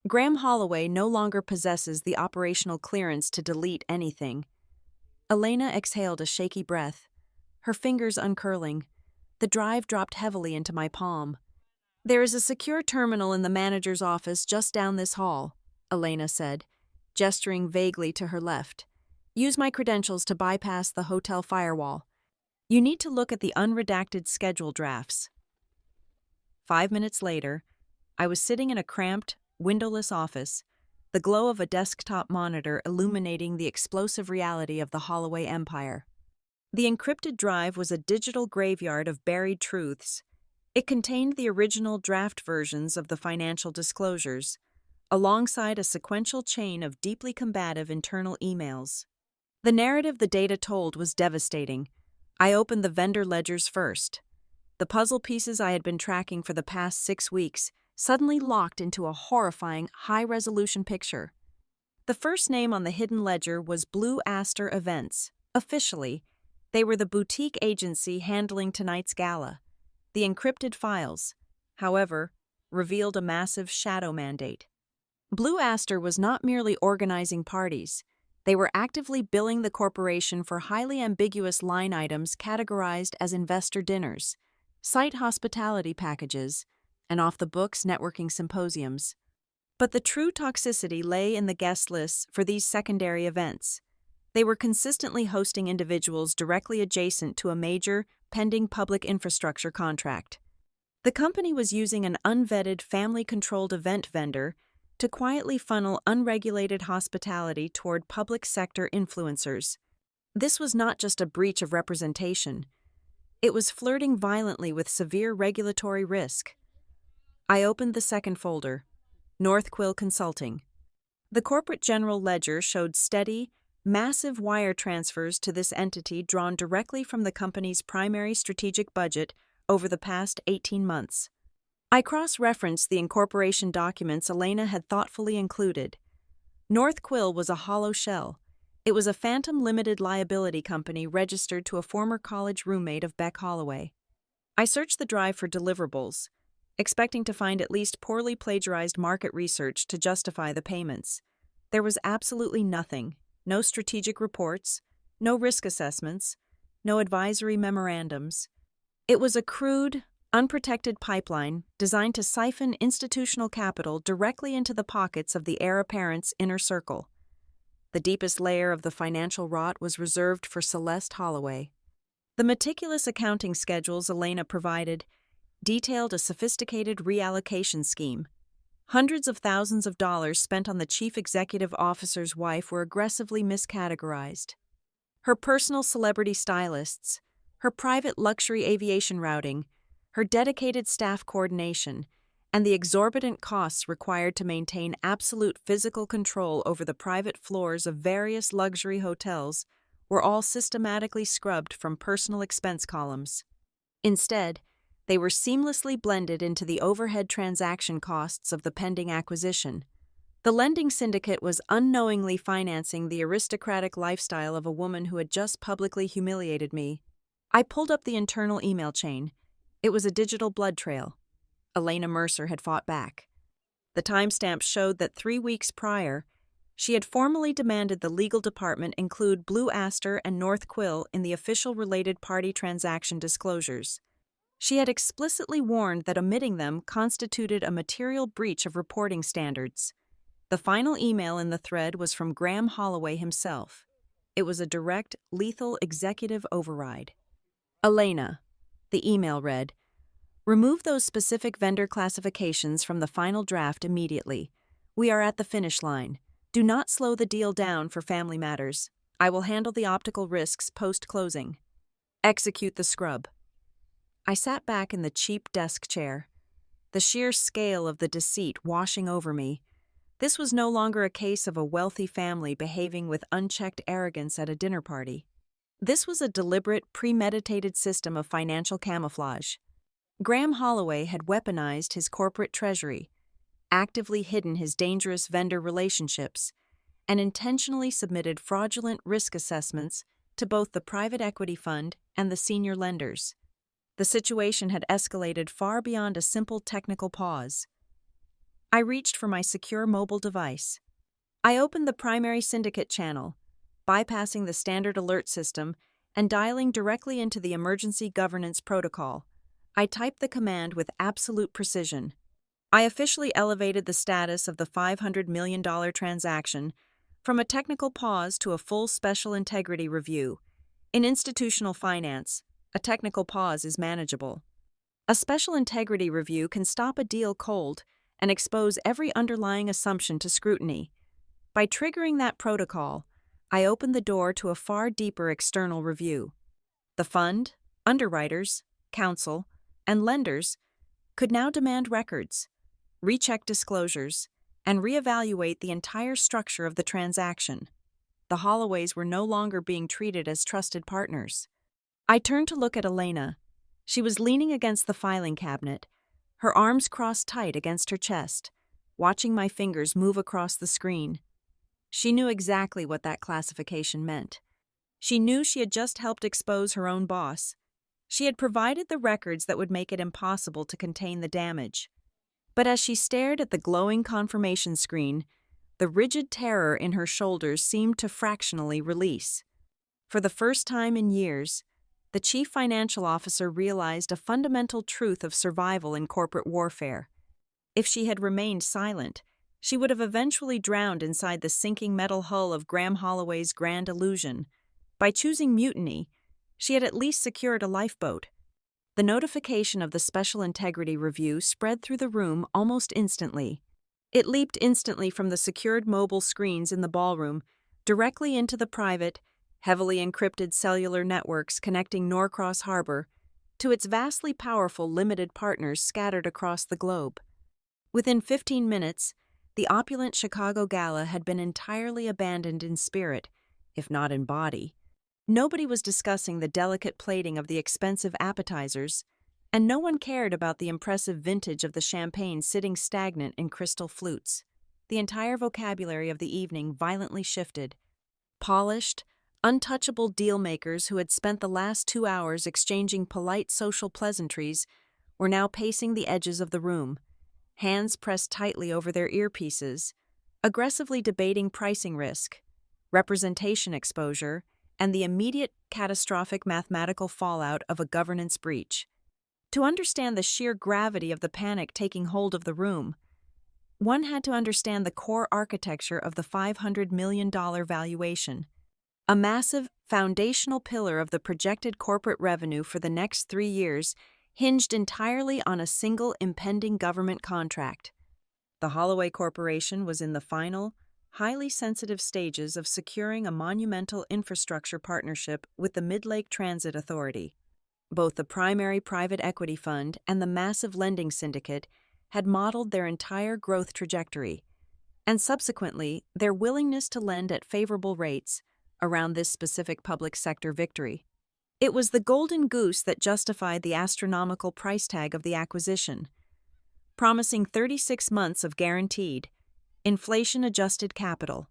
A: Graham Holloway no longer possesses the operational clearance to delete anything. Elena exhaled a shaky breath, her fingers uncurling. The drive dropped heavily into my palm. "There is a secure terminal in the manager's office just down this hall," Elena said, gesturing vaguely to her left. "Use my credentials to bypass the hotel firewall. You need to look at the unredacted schedule drafts." 5 minutes later, I was sitting in a cramped, windowless office, the glow of a desktop monitor illuminating the explosive reality of the Holloway Empire. The encrypted drive was a digital graveyard of buried truths. It contained the original draft versions of the financial disclosures, alongside a sequential chain of deeply combative internal emails. The narrative the data told was devastating. I opened the vendor ledgers first. The puzzle pieces I had been tracking for the past 6 weeks suddenly locked into a horrifying, high-resolution picture. The first name on the hidden ledger was Blue Aster Events. Officially, they were the boutique agency handling tonight's gala. The encrypted files, however, revealed a massive shadow mandate. Blue Aster was not merely organizing parties. They were actively billing the corporation for highly ambiguous line items categorized as investor dinners, site hospitality packages, and off-the-books networking symposiums. But the true toxicity lay in the guest lists for these secondary events. They were consistently hosting individuals directly adjacent to a major, pending public infrastructure contract. The company was using an unvetted, family-controlled event vendor to quietly funnel unregulated hospitality toward public sector influencers. This was not just a breach of representation. It was flirting violently with severe regulatory risk. I opened the second folder, North Quill Consulting. The corporate general ledger showed steady, massive wire transfers to this entity drawn directly from the company's primary strategic budget over the past 18 months. I cross-referenced the incorporation documents Elena had thoughtfully included. North Quill was a hollow shell. It was a phantom limited liability company registered to a former college roommate of Beck Holloway. I searched the drive for deliverables, expecting to find at least poorly plagiarized market research to justify the payments. There was absolutely nothing. No strategic reports, no risk assessments, no advisory memorandums. It was a crude, unprotected pipeline designed to siphon institutional capital directly into the pockets of the heir apparent's inner circle. The deepest layer of the financial rot was reserved for Celeste Holloway. The meticulous accounting schedules Elena provided detailed a sophisticated reallocation scheme. Hundreds of thousands of dollars spent on the chief executive officer's wife were aggressively miscategorized. Her personal celebrity stylists, her private luxury aviation routing, her dedicated staff coordination, and the exorbitant costs required to maintain absolute physical control over the private floors of various luxury hotels were all systematically scrubbed from personal expense columns. Instead, they were seamlessly blended into the overhead transaction costs of the pending acquisition. The lending syndicate was unknowingly financing the aristocratic lifestyle of a woman who had just publicly humiliated me. I pulled up the internal email chain. It was a digital blood trail. Elena Mercer had fought back. The timestamp showed that 3 weeks prior, she had formally demanded the legal department include Blue Aster and North Quill in the official related party transaction disclosures. She had explicitly warned that omitting them constituted a material breach of reporting standards. The final email in the thread was from Graham Holloway himself. It was a direct, lethal executive override. Elena, the email read, remove those specific vendor classifications from the final draft immediately. We are at the finish line. Do not slow the deal down for family matters. I will handle the optical risks post-closing. Execute the scrub. I sat back in the cheap desk chair, the sheer scale of the deceit washing over me. This was no longer a case of a wealthy family behaving with unchecked arrogance at a dinner party. This was a deliberate, premeditated system of financial camouflage. Graham Holloway had weaponized his corporate treasury, actively hidden his dangerous vendor relationships, and intentionally submitted fraudulent risk assessments to both the private equity fund and the senior lenders. The situation had escalated far beyond a simple technical pause. I reached for my secure mobile device. I opened the primary syndicate channel, bypassing the standard alert system and dialing directly into the emergency governance protocol. I typed the command with absolute precision. I officially elevated the status of the $500 million transaction from a technical pause to a full special integrity review. In institutional finance, a technical pause is manageable. A special integrity review can stop a deal cold and expose every underlying assumption to scrutiny. By triggering that protocol, I opened the door to a far deeper external review. The fund, underwriters, counsel, and lenders could now demand records, recheck disclosures, and reevaluate the entire structure of the transaction. The Holloways were no longer being treated as trusted partners. I turned to look at Elena. She was leaning against the filing cabinet, her arms crossed tight against her chest, watching my fingers move across the screen. She knew exactly what that classification meant. She knew she had just helped expose her own boss. She had provided the records that would make it impossible to contain the damage. But as she stared at the glowing confirmation screen, the rigid terror in her shoulders seemed to fractionally release. For the first time in years, the chief financial officer realized a fundamental truth of survival in corporate warfare. If she had remained silent, she would have eventually drowned inside the sinking metal hull of Graham Holloway's grand illusion. By choosing mutiny, she had at least secured a lifeboat. The notification of the Special Integrity Review spread through the room almost instantly. It leaped instantly from the secured mobile screens in the ballroom directly into the private, heavily encrypted cellular networks connecting Norcross Harbor to its vastly powerful limited partners scattered across the globe. Within 15 minutes, the opulent Chicago gala had been entirely abandoned in spirit, if not in body. Nobody was discussing the delicate plating of the expensive appetizers, and no one cared about the impressive vintage of the champagne sitting stagnant in crystal flutes. The entire vocabulary of the evening violently shifted. Polished, untouchable deal-makers who had spent the last 2 hours exchanging polite social pleasantries were now pacing the edges of the room, hands pressed tightly over their earpieces, aggressively debating pricing risk, representation exposure, and the immediate catastrophic mathematical fallout of a governance breach. To understand the sheer gravity of the panic taking hold of the room, one had to understand the core architecture of the $500 million valuation. A massive, foundational pillar of the projected corporate revenue for the next 3 years hinged entirely on a single impending government contract. The Holloway Corporation was in the final, highly sensitive stages of securing a monumental infrastructure partnership with the Mid-Lake Transit Authority. Both the primary private equity fund and the massive lending syndicate had modeled their entire growth trajectory, and subsequently their willingness to lend at favorable rates around this specific public sector victory. It was the golden goose that justified the astronomical price tag of the acquisition, promising 36 months of guaranteed, inflation-adjusted capital.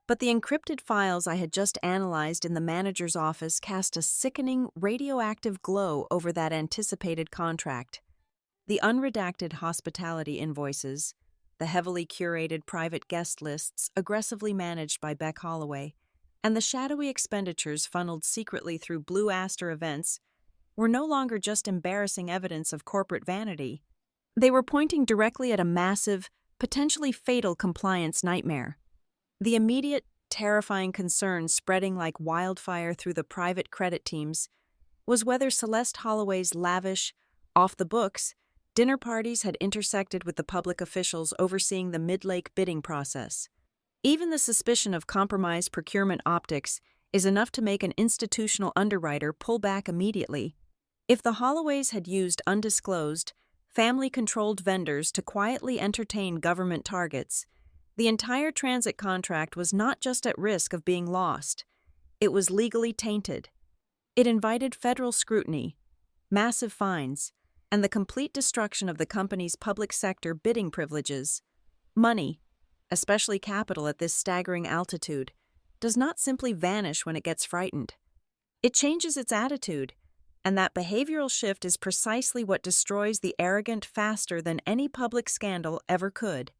A: But the encrypted files I had just analyzed in the manager's office cast a sickening, radioactive glow over that anticipated contract. The unredacted hospitality invoices, the heavily curated private guest lists aggressively managed by Beck Holloway, and the shadowy expenditures funneled secretly through Blue Aster events were no longer just embarrassing evidence of corporate vanity. They were pointing directly at a massive, potentially fatal compliance nightmare. The immediate, terrifying concern spreading like wildfire through the private credit teams was whether Celeste Holloway's lavish, off-the-books, dinner parties had intersected with the public officials overseeing the Mid-Lake bidding process. Even the suspicion of compromised procurement optics is enough to make an institutional underwriter pull back immediately. If the Holloways had used undisclosed, family-controlled vendors to quietly entertain government targets, the entire transit contract was not just at risk of being lost, it was legally tainted. It invited federal scrutiny, massive fines, and the complete destruction of the company's public sector bidding privileges. Money, especially capital at this staggering altitude, does not simply vanish when it gets frightened. It changes its attitude, and that behavioral shift is precisely what destroys the arrogant faster than any public scandal ever could.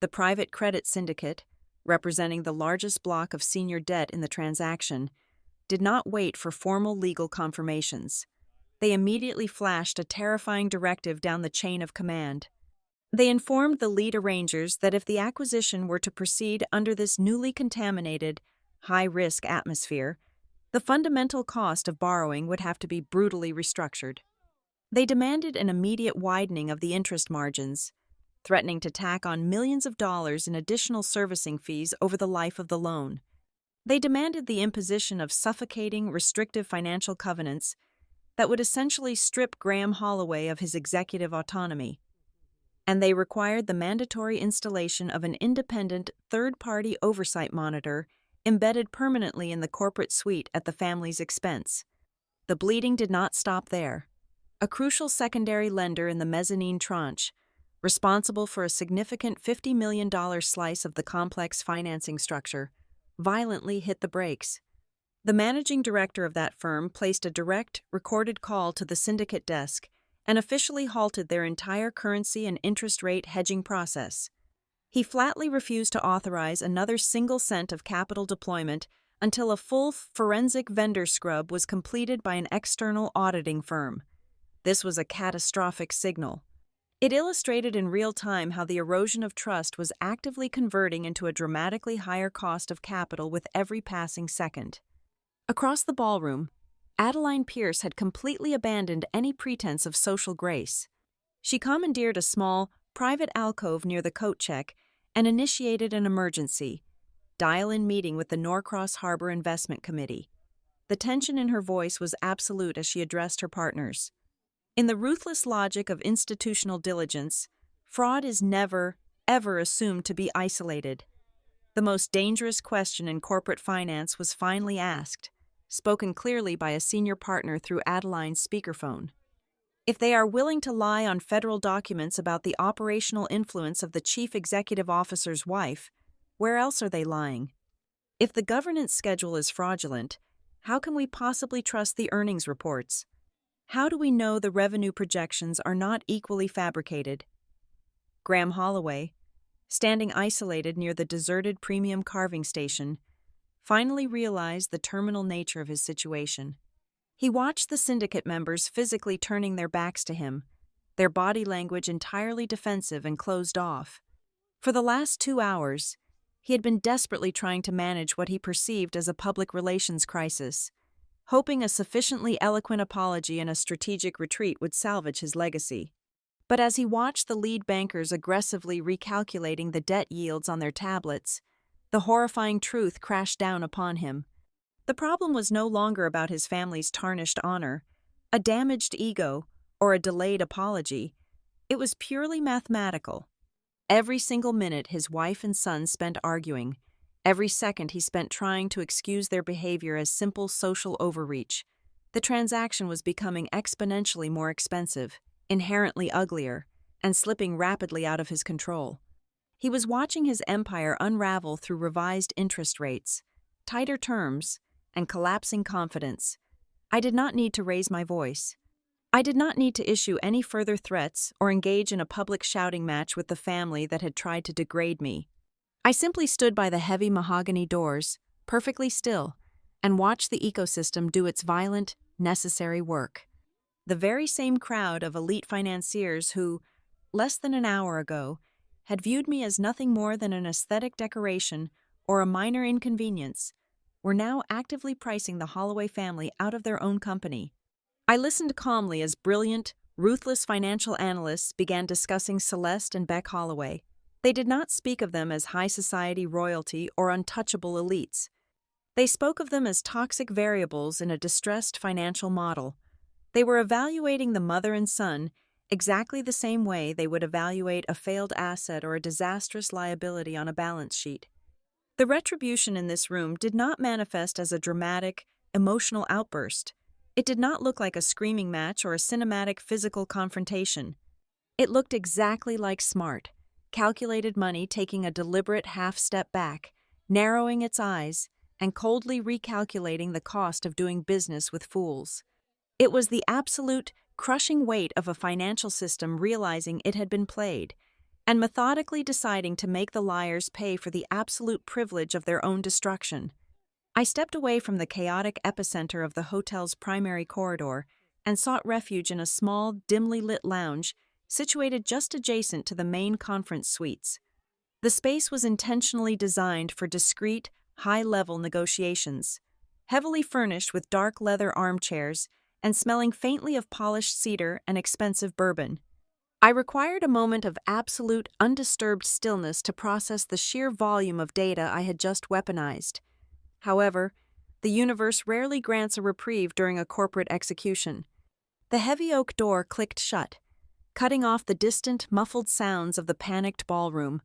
A: The private credit syndicate, representing the largest block of senior debt in the transaction, did not wait for formal legal confirmations. They immediately flashed a terrifying directive down the chain of command. They informed the lead arrangers that if the acquisition were to proceed under this newly contaminated, high-risk atmosphere, the fundamental cost of borrowing would have to be brutally restructured. They demanded an immediate widening of the interest margins, threatening to tack on millions of dollars in additional servicing fees over the life of the loan. They demanded the imposition of suffocating, restrictive financial covenants that would essentially strip Graham Holloway of his executive autonomy. And they required the mandatory installation of an independent, third-party oversight monitor embedded permanently in the corporate suite at the family's expense. The bleeding did not stop there. A crucial secondary lender in the mezzanine tranche, responsible for a significant $50 million slice of the complex financing structure, violently hit the brakes. The managing director of that firm placed a direct, recorded call to the syndicate desk and officially halted their entire currency and interest rate hedging process. He flatly refused to authorize another single cent of capital deployment until a full forensic vendor scrub was completed by an external auditing firm. This was a catastrophic signal. It illustrated in real time how the erosion of trust was actively converting into a dramatically higher cost of capital with every passing second. Across the ballroom, Adeline Pierce had completely abandoned any pretense of social grace. She commandeered a small, private alcove near the coat check and initiated an emergency, dial-in meeting with the Norcross Harbor Investment Committee. The tension in her voice was absolute as she addressed her partners. In the ruthless logic of institutional diligence, fraud is never, ever assumed to be isolated. The most dangerous question in corporate finance was finally asked, spoken clearly by a senior partner through Adeline's speakerphone. If they are willing to lie on federal documents about the operational influence of the chief executive officer's wife, where else are they lying? If the governance schedule is fraudulent, how can we possibly trust the earnings reports? How do we know the revenue projections are not equally fabricated? Graham Holloway, standing isolated near the deserted premium carving station, finally realized the terminal nature of his situation. He watched the syndicate members physically turning their backs to him, their body language entirely defensive and closed off. For the last 2 hours, he had been desperately trying to manage what he perceived as a public relations crisis, hoping a sufficiently eloquent apology and a strategic retreat would salvage his legacy. But as he watched the lead bankers aggressively recalculating the debt yields on their tablets, the horrifying truth crashed down upon him. The problem was no longer about his family's tarnished honor, a damaged ego, or a delayed apology. It was purely mathematical. Every single minute his wife and son spent arguing, every second he spent trying to excuse their behavior as simple social overreach, the transaction was becoming exponentially more expensive, inherently uglier, and slipping rapidly out of his control. He was watching his empire unravel through revised interest rates, tighter terms, and collapsing confidence. I did not need to raise my voice. I did not need to issue any further threats or engage in a public shouting match with the family that had tried to degrade me. I simply stood by the heavy mahogany doors, perfectly still, and watched the ecosystem do its violent, necessary work. The very same crowd of elite financiers who, less than an hour ago, had viewed me as nothing more than an aesthetic decoration or a minor inconvenience, were now actively pricing the Holloway family out of their own company. I listened calmly as brilliant, ruthless financial analysts began discussing Celeste and Beck Holloway. They did not speak of them as high society royalty or untouchable elites. They spoke of them as toxic variables in a distressed financial model. They were evaluating the mother and son exactly the same way they would evaluate a failed asset or a disastrous liability on a balance sheet. The retribution in this room did not manifest as a dramatic, emotional outburst. It did not look like a screaming match or a cinematic physical confrontation. It looked exactly like smart, calculated money taking a deliberate half-step back, narrowing its eyes, and coldly recalculating the cost of doing business with fools. It was the absolute, crushing weight of a financial system realizing it had been played, and methodically deciding to make the liars pay for the absolute privilege of their own destruction. I stepped away from the chaotic epicenter of the hotel's primary corridor and sought refuge in a small, dimly lit lounge situated just adjacent to the main conference suites. The space was intentionally designed for discreet, high-level negotiations, heavily furnished with dark leather armchairs and smelling faintly of polished cedar and expensive bourbon. I required a moment of absolute, undisturbed stillness to process the sheer volume of data I had just weaponized. However, the universe rarely grants a reprieve during a corporate execution. The heavy oak door clicked shut, cutting off the distant, muffled sounds of the panicked ballroom,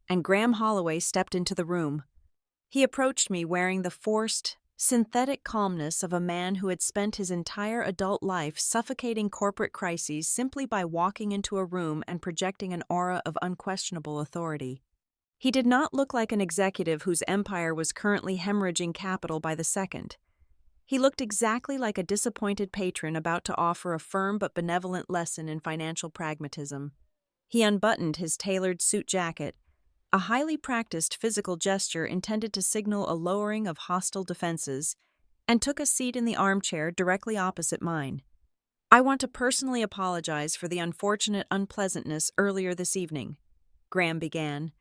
A: and Graham Holloway stepped into the room. He approached me wearing the forced, synthetic calmness of a man who had spent his entire adult life suffocating corporate crises simply by walking into a room and projecting an aura of unquestionable authority. He did not look like an executive whose empire was currently hemorrhaging capital by the second. He looked exactly like a disappointed patron about to offer a firm but benevolent lesson in financial pragmatism. He unbuttoned his tailored suit jacket, a highly practiced physical gesture intended to signal a lowering of hostile defenses, and took a seat in the armchair directly opposite mine. "I want to personally apologize for the unfortunate unpleasantness earlier this evening," Graham began,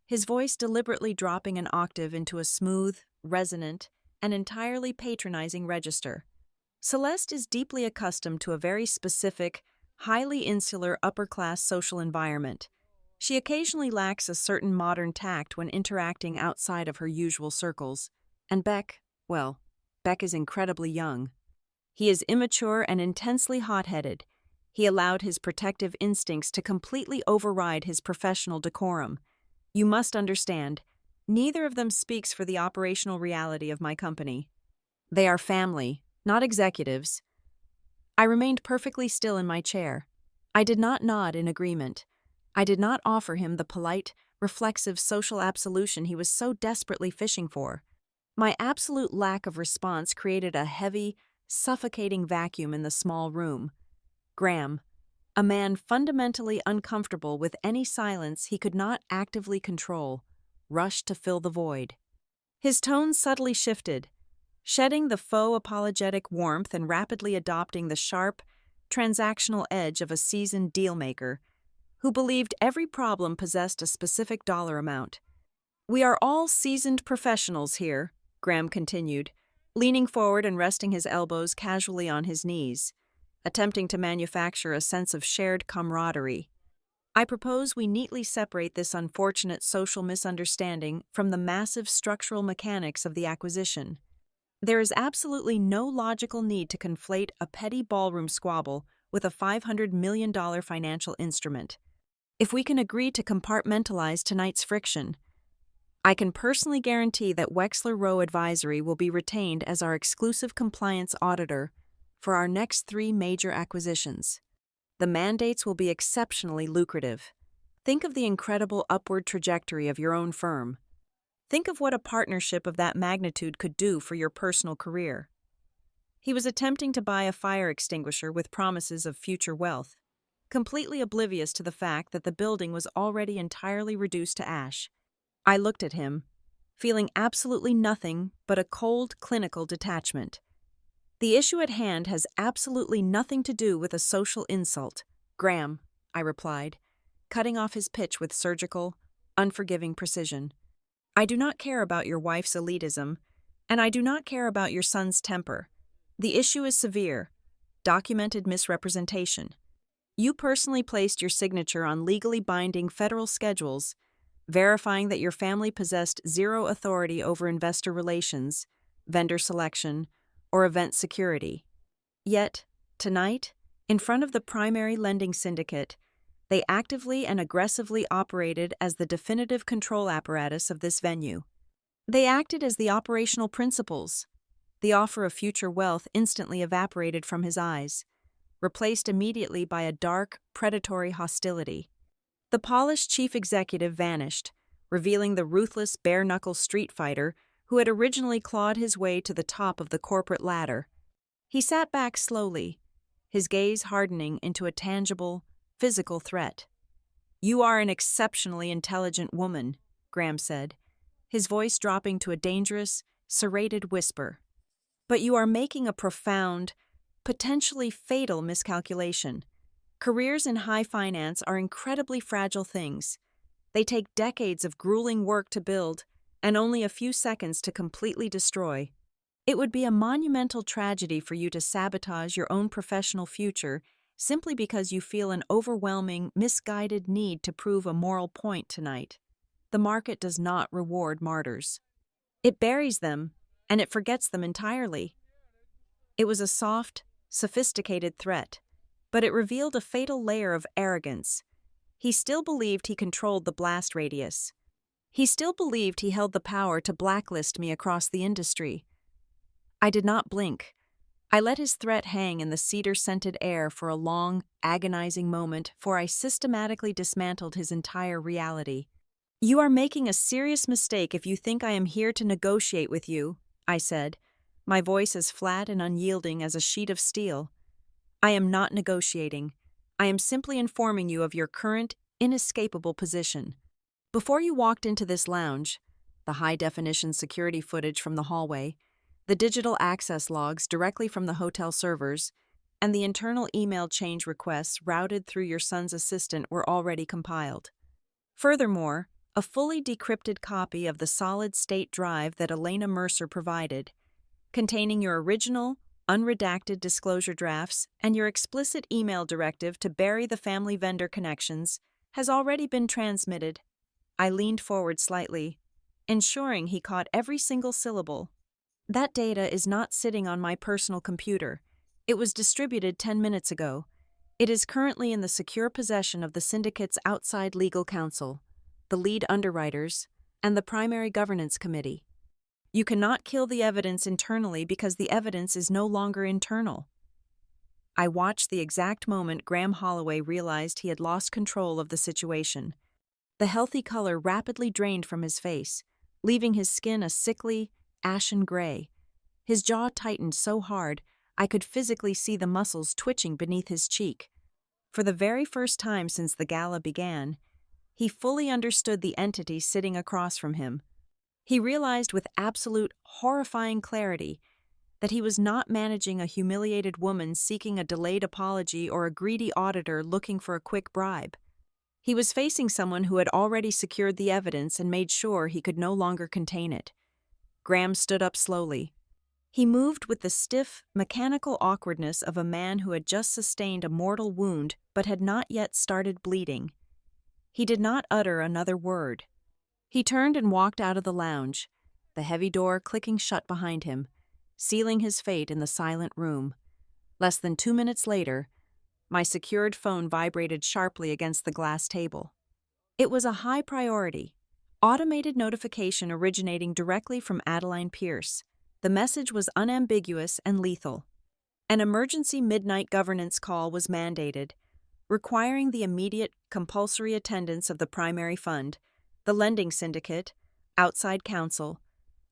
A: his voice deliberately dropping an octave into a smooth, resonant, and entirely patronizing register. Celeste is deeply accustomed to a very specific, highly insular upper-class social environment. She occasionally lacks a certain modern tact when interacting outside of her usual circles. And Beck is incredibly young. He is immature and intensely hot-headed. He allowed his protective instincts to completely override his professional decorum. You must understand, neither of them speaks for the operational reality of my company. They are family, not executives. I remained perfectly still in my chair. I did not nod in agreement. I did not offer him the polite, reflexive social absolution he was so desperately fishing for. My absolute lack of response created a heavy, suffocating vacuum in the small room. Graham, a man fundamentally uncomfortable with any silence he could not actively control, rushed to fill the void. His tone subtly shifted, shedding the faux apologetic warmth and rapidly adopting the sharp, transactional edge of a seasoned dealmaker who believed every problem possessed a specific dollar amount. "We are all seasoned professionals here," Graham continued, leaning forward and resting his elbows casually on his knees, attempting to manufacture a sense of shared camaraderie. "I propose we neatly separate this unfortunate social misunderstanding from the massive structural mechanics of the acquisition. There is absolutely no logical need to conflate a petty ballroom squabble with a $500 million financial instrument. If we can agree to compartmentalize tonight's friction, I can personally guarantee that Wexler Rowe Advisory will be retained as our exclusive compliance auditor for our next 3 major acquisitions. The mandates will be exceptionally lucrative. Think of the incredible upward trajectory of your own firm. Think of what a partnership of that magnitude could do for your personal career." He was attempting to buy a fire extinguisher with promises of future wealth, completely oblivious to the fact that the building was already entirely reduced to ash. I looked at him, feeling absolutely nothing but a cold, clinical detachment. "The issue at hand has absolutely nothing to do with a social insult, Graham," I replied, cutting off his pitch with surgical, unforgiving precision. "I do not care about your wife's elitism, and I do not care about your son's temper. The issue is severe, documented misrepresentation. You personally placed your signature on legally binding federal schedules, verifying that your family possessed zero authority over investor relations, vendor selection, or event security. Yet, tonight, in front of the primary lending syndicate, they actively and aggressively operated as the definitive control apparatus of this venue. They acted as the operational principals. The offer of future wealth instantly evaporated from his eyes, replaced immediately by a dark, predatory hostility. The polished chief executive vanished, revealing the ruthless, bare-knuckle street fighter who had originally clawed his way to the top of the corporate ladder. He sat back slowly, his gaze hardening into a tangible, physical threat. "You are an exceptionally intelligent woman," Graham said, his voice dropping to a dangerous, serrated whisper. "But you are making a profound, potentially fatal miscalculation. Careers in high finance are incredibly fragile things. They take decades of grueling work to build and only a few seconds to completely destroy. It would be a monumental tragedy for you to sabotage your own professional future simply because you feel an overwhelming, misguided need to prove a moral point tonight. The market does not reward martyrs. It buries them, and it forgets them entirely." It was a soft, sophisticated threat, but it revealed a fatal layer of arrogance. He still believed he controlled the blast radius. He still believed he held the power to blacklist me across the industry. I did not blink. I let his threat hang in the cedar-scented air for a long, agonizing moment before I systematically dismantled his entire reality. "You are making a serious mistake if you think I am here to negotiate with you," I said, my voice as flat and unyielding as a sheet of steel. "I am not negotiating. I am simply informing you of your current, inescapable position. Before you walked into this lounge, the high-definition security footage from the hallway, the digital access logs directly from the hotel servers, and the internal email change requests routed through your son's assistant were already compiled. Furthermore, a fully decrypted copy of the solid-state drive that Elena Mercer provided, containing your original, unredacted disclosure drafts and your explicit email directive to bury the family vendor connections, has already been transmitted." I leaned forward slightly, ensuring he caught every single syllable. "That data is not sitting on my personal computer. It was distributed 10 minutes ago. It is currently in the secure possession of the syndicate's outside legal counsel, the lead underwriters, and the primary governance committee. You cannot kill the evidence internally because the evidence is no longer internal." I watched the exact moment Graham Holloway realized he had lost control of the situation. The healthy color rapidly drained from his face, leaving his skin a sickly, ashen gray. His jaw tightened so hard I could physically see the muscles twitching beneath his cheek. For the very first time since the gala began, he fully understood the entity sitting across from him. He realized with absolute, horrifying clarity that he was not managing a humiliated woman seeking a delayed apology or a greedy auditor looking for a quick bribe. He was facing someone who had already secured the evidence and made sure he could no longer contain it. Graham stood up slowly. He moved with the stiff, mechanical awkwardness of a man who had just sustained a mortal wound but had not yet started bleeding. He did not utter another word. He turned and walked out of the lounge, the heavy door clicking shut behind him, sealing his fate in the silent room. Less than 2 minutes later, my secured phone vibrated sharply against the glass table. It was a high priority, automated notification originating directly from Adeline Pierce. The message was unambiguous and lethal. An emergency midnight governance call was mandated, requiring the immediate, compulsory attendance of the primary fund, the lending syndicate, outside counsel,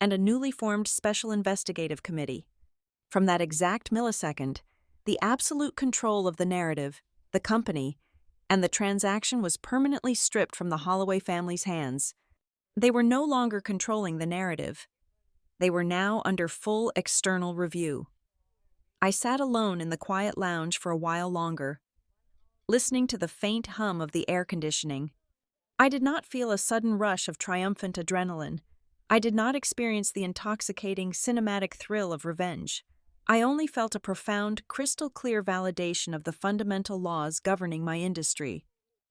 A: and a newly formed special investigative committee. From that exact millisecond, the absolute control of the narrative, the company, and the transaction was permanently stripped from the Holloway family's hands. They were no longer controlling the narrative. They were now under full external review. I sat alone in the quiet lounge for a while longer, listening to the faint hum of the air conditioning. I did not feel a sudden rush of triumphant adrenaline. I did not experience the intoxicating cinematic thrill of revenge. I only felt a profound, crystal-clear validation of the fundamental laws governing my industry.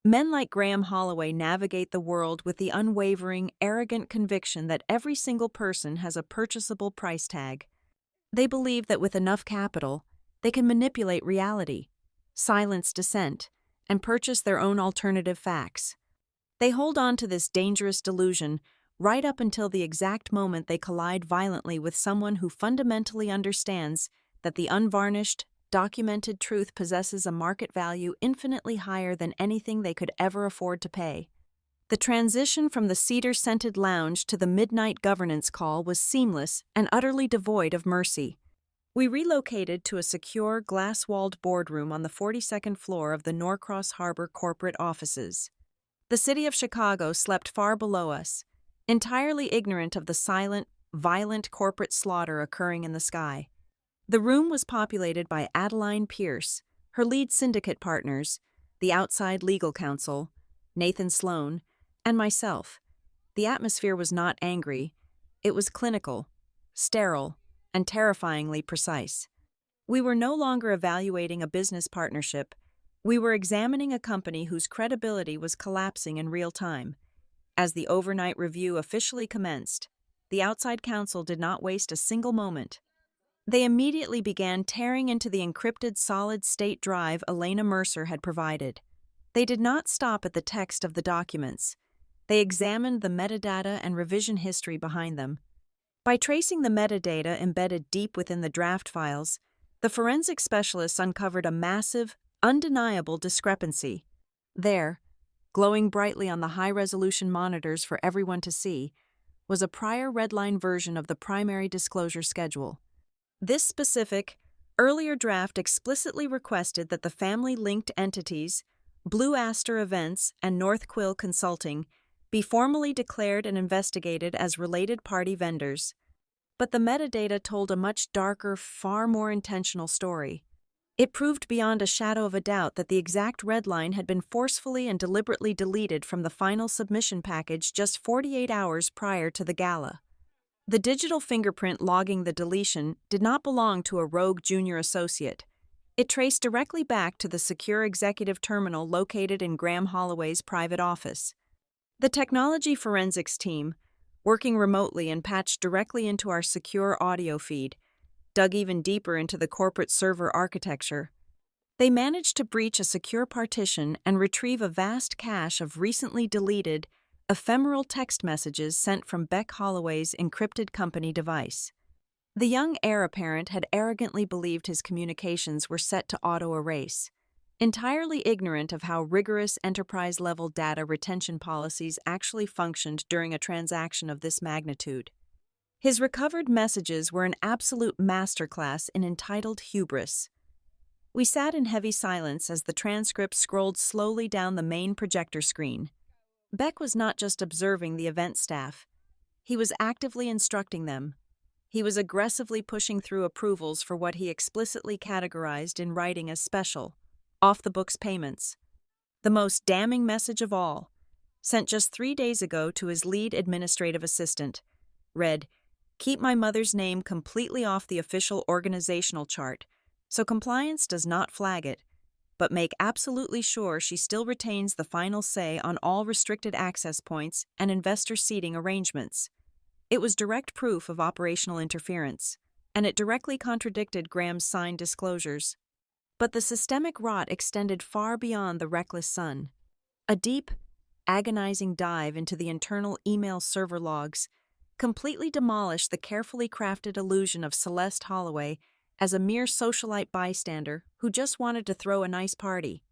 A: Men like Graham Holloway navigate the world with the unwavering, arrogant conviction that every single person has a purchasable price tag. They believe that with enough capital, they can manipulate reality, silence dissent, and purchase their own alternative facts. They hold on to this dangerous delusion right up until the exact moment they collide violently with someone who fundamentally understands that the unvarnished, documented truth possesses a market value infinitely higher than anything they could ever afford to pay. The transition from the cedar-scented lounge to the midnight governance call was seamless and utterly devoid of mercy. We relocated to a secure, glass-walled boardroom on the 42nd floor of the Norcross Harbor corporate offices. The city of Chicago slept far below us, entirely ignorant of the silent, violent corporate slaughter occurring in the sky. The room was populated by Adeline Pierce, her lead syndicate partners, the outside legal counsel, Nathan Sloan, and myself. The atmosphere was not angry. It was clinical, sterile, and terrifyingly precise. We were no longer evaluating a business partnership. We were examining a company whose credibility was collapsing in real time. As the overnight review officially commenced, the outside counsel did not waste a single moment. They immediately began tearing into the encrypted solid-state drive Elena Mercer had provided. They did not stop at the text of the documents. They examined the metadata and revision history behind them. By tracing the metadata embedded deep within the draft files, the forensic specialists uncovered a massive, undeniable discrepancy. There, glowing brightly on the high-resolution monitors for everyone to see, was a prior redline version of the primary disclosure schedule. This specific, earlier draft explicitly requested that the family-linked entities, Blue Aster Events and North Quill Consulting, be formally declared and investigated as related party vendors. But the metadata told a much darker, far more intentional story. It proved beyond a shadow of a doubt that the exact redline had been forcefully and deliberately deleted from the final submission package just 48 hours prior to the gala. The digital fingerprint logging the deletion did not belong to a rogue junior associate. It traced directly back to the secure executive terminal located in Graham Holloway's private office. The technology forensics team, working remotely and patched directly into our secure audio feed, dug even deeper into the corporate server architecture. They managed to breach a secure partition and retrieve a vast cache of recently deleted, ephemeral text messages sent from Beck Holloway's encrypted company device. The young heir apparent had arrogantly believed his communications were set to auto-erase, entirely ignorant of how rigorous enterprise-level data retention policies actually functioned during a transaction of this magnitude. His recovered messages were an absolute masterclass in entitled hubris. We sat in heavy silence as the transcript scrolled slowly down the main projector screen. Beck was not just observing the event staff. He was actively instructing them. He was aggressively pushing through approvals for what he explicitly categorized in writing as special, off-the-books payments. The most damning message of all, sent just 3 days ago to his lead administrative assistant, read, "Keep my mother's name completely off the official organizational chart, so compliance does not flag it, but make absolutely sure she still retains the final say on all restricted access points and investor seating arrangements." It was direct proof of operational interference, and it directly contradicted Graham's signed disclosures. But the systemic rot extended far beyond the reckless son. A deep, agonizing dive into the internal email server logs completely demolished the carefully crafted illusion of Celeste Holloway as a mere socialite bystander who just wanted to throw a nice party.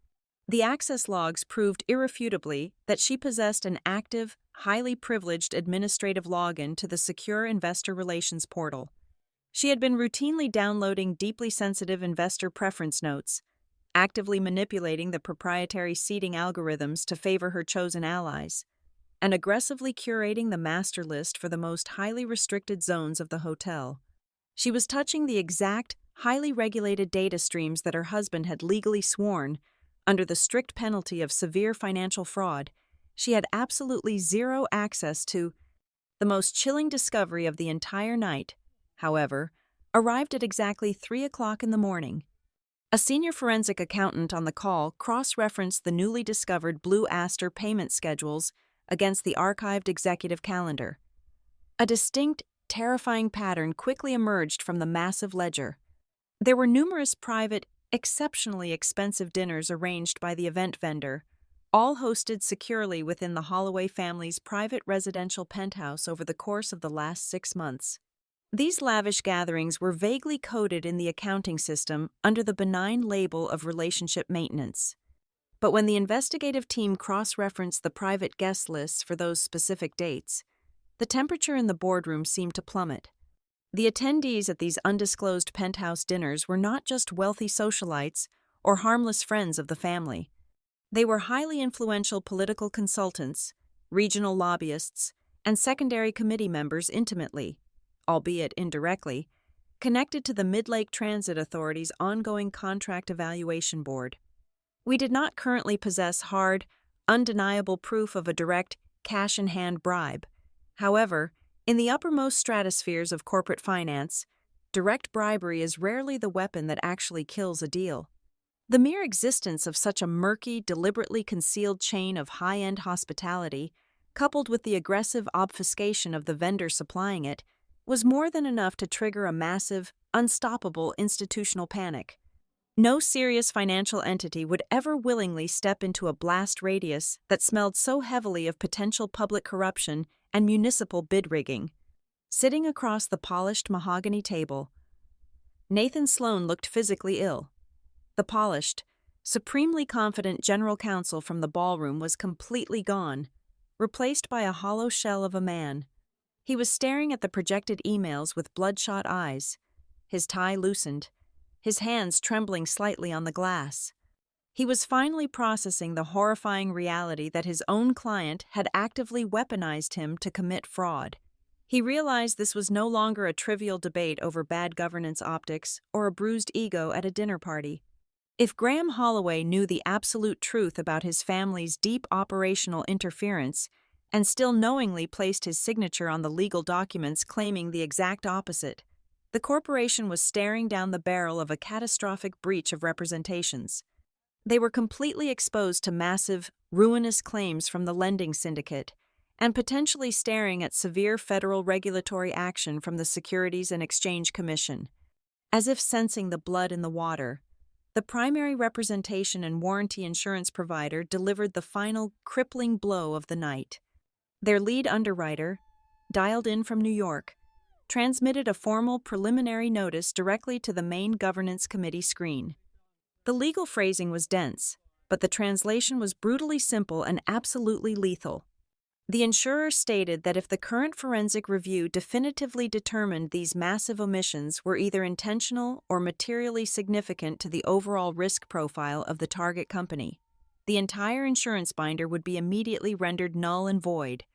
A: The access logs proved irrefutably that she possessed an active, highly privileged administrative login to the secure investor relations portal. She had been routinely downloading deeply sensitive investor preference notes, actively manipulating the proprietary seating algorithms to favor her chosen allies, and aggressively curating the master list for the most highly restricted zones of the hotel. She was touching the exact, highly regulated data streams that her husband had legally sworn, under the strict penalty of severe financial fraud, she had absolutely zero access to. The most chilling discovery of the entire night, however, arrived at exactly 3 o'clock in the morning. A senior forensic accountant on the call cross-referenced the newly discovered Blue Aster payment schedules against the archived executive calendar. A distinct, terrifying pattern quickly emerged from the massive ledger. There were numerous private, exceptionally expensive dinners arranged by the event vendor, all hosted securely within the Holloway family's private residential penthouse over the course of the last 6 months. These lavish gatherings were vaguely coded in the accounting system under the benign label of relationship maintenance. But when the investigative team cross-referenced the private guest lists for those specific dates, the temperature in the boardroom seemed to plummet. The attendees at these undisclosed penthouse dinners were not just wealthy socialites or harmless friends of the family. They were highly influential political consultants, regional lobbyists, and secondary committee members intimately, albeit indirectly, connected to the Mid-Lake Transit Authority's ongoing contract evaluation board. We did not currently possess hard, undeniable proof of a direct, cash-in-hand bribe. However, in the uppermost stratospheres of corporate finance, direct bribery is rarely the weapon that actually kills a deal. The mere existence of such a murky, deliberately concealed chain of high-end hospitality, coupled with the aggressive obfuscation of the vendor supplying it, was more than enough to trigger a massive, unstoppable institutional panic. No serious financial entity would ever willingly step into a blast radius that smelled so heavily of potential public corruption and municipal bid rigging. Sitting across the polished mahogany table, Nathan Sloan looked physically ill. The polished, supremely confident general counsel from the ballroom was completely gone, replaced by a hollow shell of a man. He was staring at the projected emails with bloodshot eyes, his tie loosened, his hands trembling slightly on the glass. He was finally processing the horrifying reality that his own client had actively weaponized him to commit fraud. He realized this was no longer a trivial debate over bad governance optics or a bruised ego at a dinner party. If Graham Holloway knew the absolute truth about his family's deep operational interference and still knowingly placed his signature on the legal documents claiming the exact opposite, the corporation was staring down the barrel of a catastrophic breach of representations. They were completely exposed to massive, ruinous claims from the lending syndicate and potentially staring at severe federal regulatory action from the Securities and Exchange Commission. As if sensing the blood in the water, the primary representation and warranty insurance provider delivered the final, crippling blow of the night. Their lead underwriter, dialed in from New York, transmitted a formal preliminary notice directly to the main governance committee screen. The legal phrasing was dense, but the translation was brutally simple and absolutely lethal. The insurer stated that if the current forensic review definitively determined these massive omissions were either intentional or materially significant to the overall risk profile of the target company, the entire insurance binder would be immediately rendered null and void.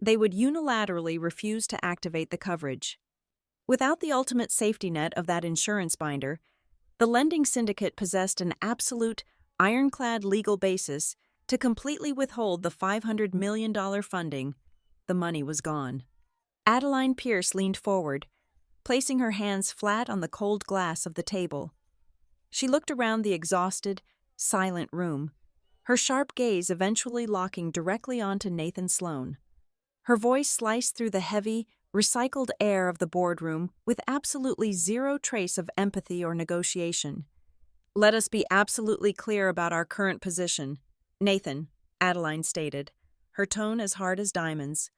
A: They would unilaterally refuse to activate the coverage. Without the ultimate safety net of that insurance binder, the lending syndicate possessed an absolute, ironclad legal basis to completely withhold the $500 million funding. The money was gone. Adeline Pierce leaned forward, placing her hands flat on the cold glass of the table. She looked around the exhausted, silent room, her sharp gaze eventually locking directly onto Nathan Sloan. Her voice sliced through the heavy, recycled air of the boardroom with absolutely zero trace of empathy or negotiation. "Let us be absolutely clear about our current position, Nathan," Adeline stated, her tone as hard as diamonds.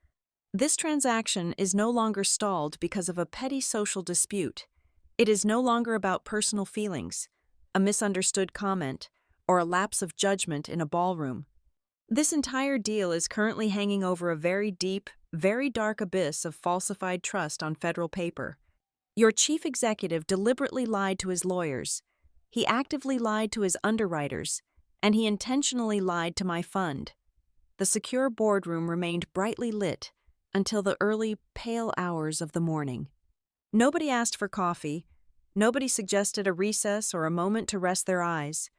A: "This transaction is no longer stalled because of a petty social dispute. It is no longer about personal feelings, a misunderstood comment, or a lapse of judgment in a ballroom. This entire deal is currently hanging over a very deep, very dark abyss of falsified trust on federal paper. Your chief executive deliberately lied to his lawyers. He actively lied to his underwriters, and he intentionally lied to my fund." The secure boardroom remained brightly lit until the early, pale hours of the morning. Nobody asked for coffee. Nobody suggested a recess or a moment to rest their eyes.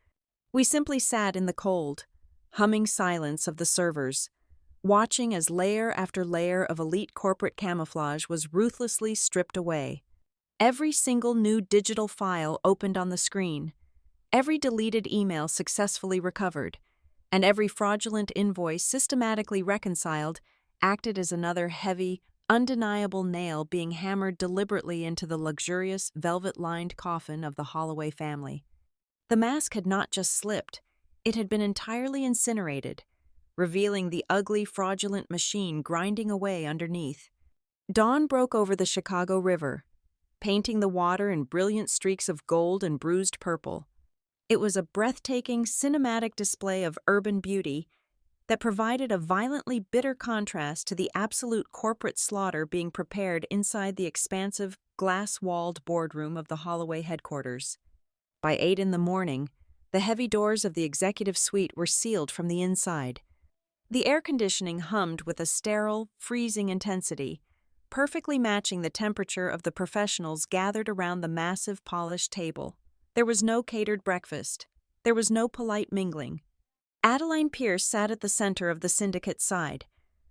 A: We simply sat in the cold, humming silence of the servers, watching as layer after layer of elite corporate camouflage was ruthlessly stripped away. Every single new digital file opened on the screen, every deleted email successfully recovered, and every fraudulent invoice systematically reconciled acted as another heavy, undeniable nail being hammered deliberately into the luxurious, velvet-lined coffin of the Holloway family. The mask had not just slipped, it had been entirely incinerated, revealing the ugly, fraudulent machine grinding away underneath. Dawn broke over the Chicago River, painting the water in brilliant streaks of gold and bruised purple. It was a breathtaking, cinematic display of urban beauty that provided a violently bitter contrast to the absolute corporate slaughter being prepared inside the expansive, glass-walled boardroom of the Holloway headquarters. By 8 in the morning, The heavy doors of the executive suite were sealed from the inside. The air conditioning hummed with a sterile, freezing intensity, perfectly matching the temperature of the professionals gathered around the massive polished table. There was no catered breakfast. There was no polite mingling. Adeline Pierce sat at the center of the syndicate side,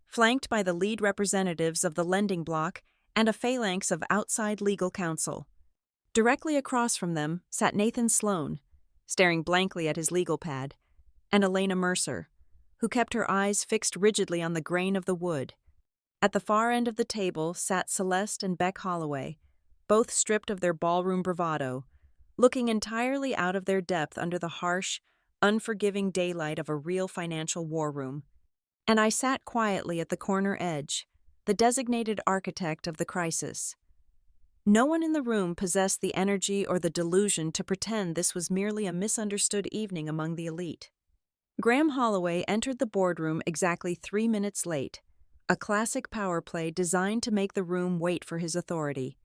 A: flanked by the lead representatives of the lending block and a phalanx of outside legal counsel. Directly across from them sat Nathan Sloan, staring blankly at his legal pad, and Elena Mercer, who kept her eyes fixed rigidly on the grain of the wood. At the far end of the table sat Celeste and Beck Holloway, both stripped of their ballroom bravado, looking entirely out of their depth under the harsh, unforgiving daylight of a real financial war room. And I sat quietly at the corner edge, the designated architect of the crisis. No one in the room possessed the energy or the delusion to pretend this was merely a misunderstood evening among the elite. Graham Holloway entered the boardroom exactly 3 minutes late, a classic power play designed to make the room wait for his authority.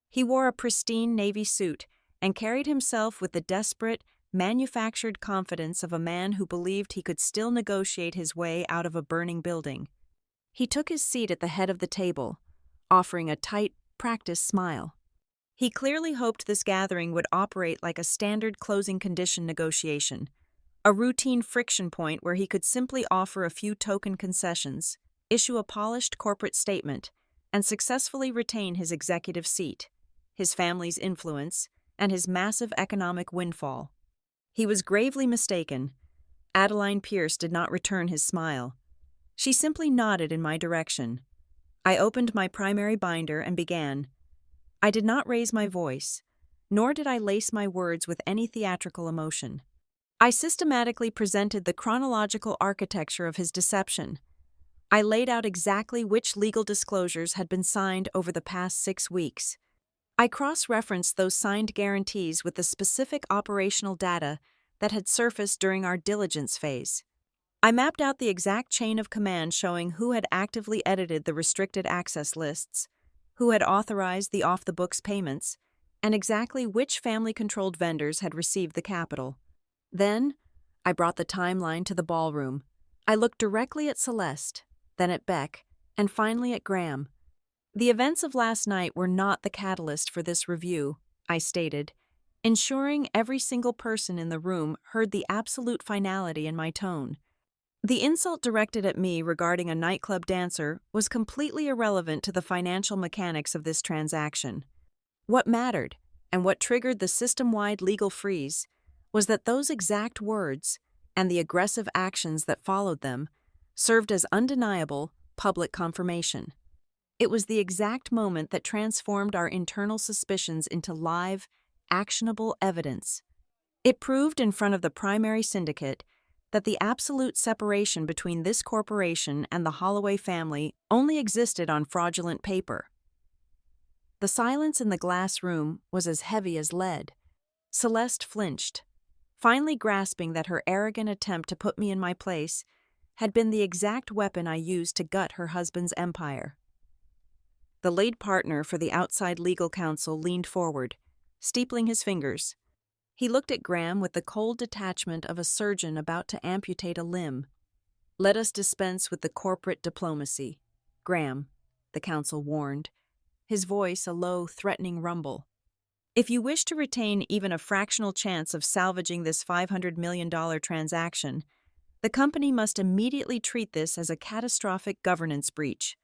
A: He wore a pristine navy suit and carried himself with the desperate, manufactured confidence of a man who believed he could still negotiate his way out of a burning building. He took his seat at the head of the table, offering a tight, practiced smile. He clearly hoped this gathering would operate like a standard closing condition negotiation, a routine friction point where he could simply offer a few token concessions, issue a polished corporate statement, and successfully retain his executive seat, his family's influence, and his massive economic windfall. He was gravely mistaken. Adeline Pierce did not return his smile. She simply nodded in my direction. I opened my primary binder and began. I did not raise my voice, nor did I lace my words with any theatrical emotion. I systematically presented the chronological architecture of his deception. I laid out exactly which legal disclosures had been signed over the past 6 weeks. I cross-referenced those signed guarantees with the specific operational data that had surfaced during our diligence phase. I mapped out the exact chain of command showing who had actively edited the restricted access lists, who had authorized the off-the-books payments, and exactly which family-controlled vendors had received the capital. Then, I brought the timeline to the ballroom. I looked directly at Celeste, then at Beck, and finally at Graham. The events of last night were not the catalyst for this review, I stated, ensuring every single person in the room heard the absolute finality in my tone. The insult directed at me regarding a nightclub dancer was completely irrelevant to the financial mechanics of this transaction. What mattered, and what triggered the system-wide legal freeze, was that those exact words, and the aggressive actions that followed them, served as undeniable public confirmation. It was the exact moment that transformed our internal suspicions into live, actionable evidence. It proved in front of the primary syndicate that the absolute separation between this corporation and the Holloway family only existed on fraudulent paper. The silence in the glass room was as heavy as lead. Celeste flinched, finally grasping that her arrogant attempt to put me in my place had been the exact weapon I used to gut her husband's empire. The lead partner for the outside legal counsel leaned forward, steepling his fingers. He looked at Graham with the cold detachment of a surgeon about to amputate a limb. "Let us dispense with the corporate diplomacy, Graham," the counsel warned, his voice a low, threatening rumble. "If you wish to retain even a fractional chance of salvaging this $500 million transaction, the company must immediately treat this as a catastrophic governance breach.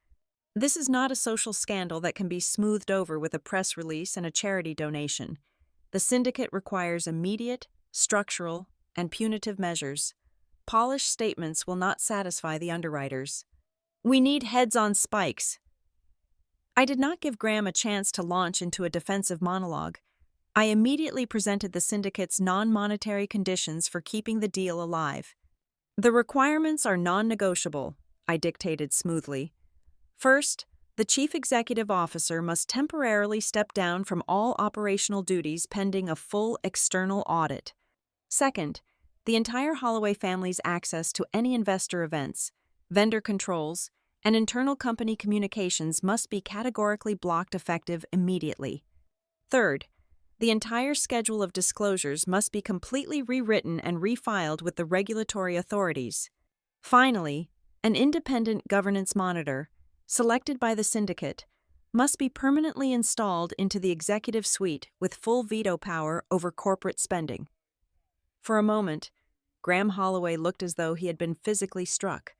A: This is not a social scandal that can be smoothed over with a press release and a charity donation. The syndicate requires immediate, structural, and punitive measures. Polished statements will not satisfy the underwriters. We need heads on spikes." I did not give Graham a chance to launch into a defensive monologue. I immediately presented the syndicate's non-monetary conditions for keeping the deal alive. "The requirements are non-negotiable," I dictated smoothly. "First, the chief executive officer must temporarily step down from all operational duties pending a full external audit. Second, the entire Holloway family's access to any investor events, vendor controls, and internal company communications must be categorically blocked effective immediately. Third, The entire schedule of disclosures must be completely rewritten and refiled with the regulatory authorities. Finally, an independent governance monitor, selected by the syndicate, must be permanently installed into the executive suite with full veto power over corporate spending. For a moment, Graham Holloway looked as though he had been physically struck.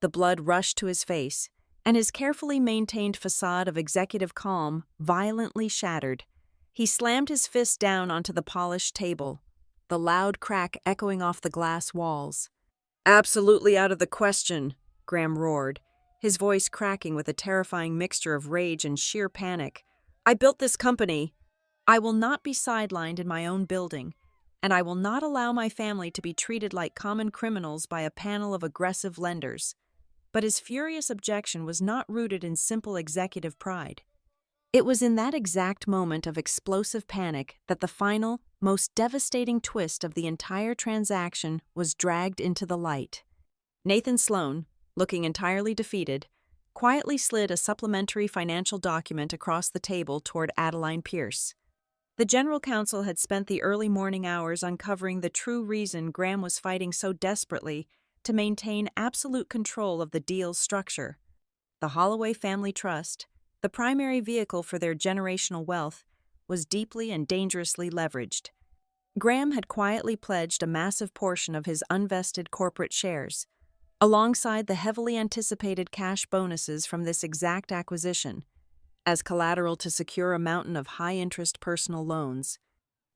A: The blood rushed to his face, and his carefully maintained facade of executive calm violently shattered. He slammed his fist down onto the polished table, the loud crack echoing off the glass walls. "Absolutely out of the question," Graham roared, his voice cracking with a terrifying mixture of rage and sheer panic. "I built this company. I will not be sidelined in my own building, and I will not allow my family to be treated like common criminals by a panel of aggressive lenders." But his furious objection was not rooted in simple executive pride. It was in that exact moment of explosive panic that the final, most devastating twist of the entire transaction was dragged into the light. Nathan Sloan, looking entirely defeated, quietly slid a supplementary financial document across the table toward Adeline Pierce. The general counsel had spent the early morning hours uncovering the true reason Graham was fighting so desperately to maintain absolute control of the deal's structure. The Holloway Family Trust, the primary vehicle for their generational wealth, was deeply and dangerously leveraged. Graham had quietly pledged a massive portion of his unvested corporate shares, alongside the heavily anticipated cash bonuses from this exact acquisition, as collateral to secure a mountain of high-interest personal loans.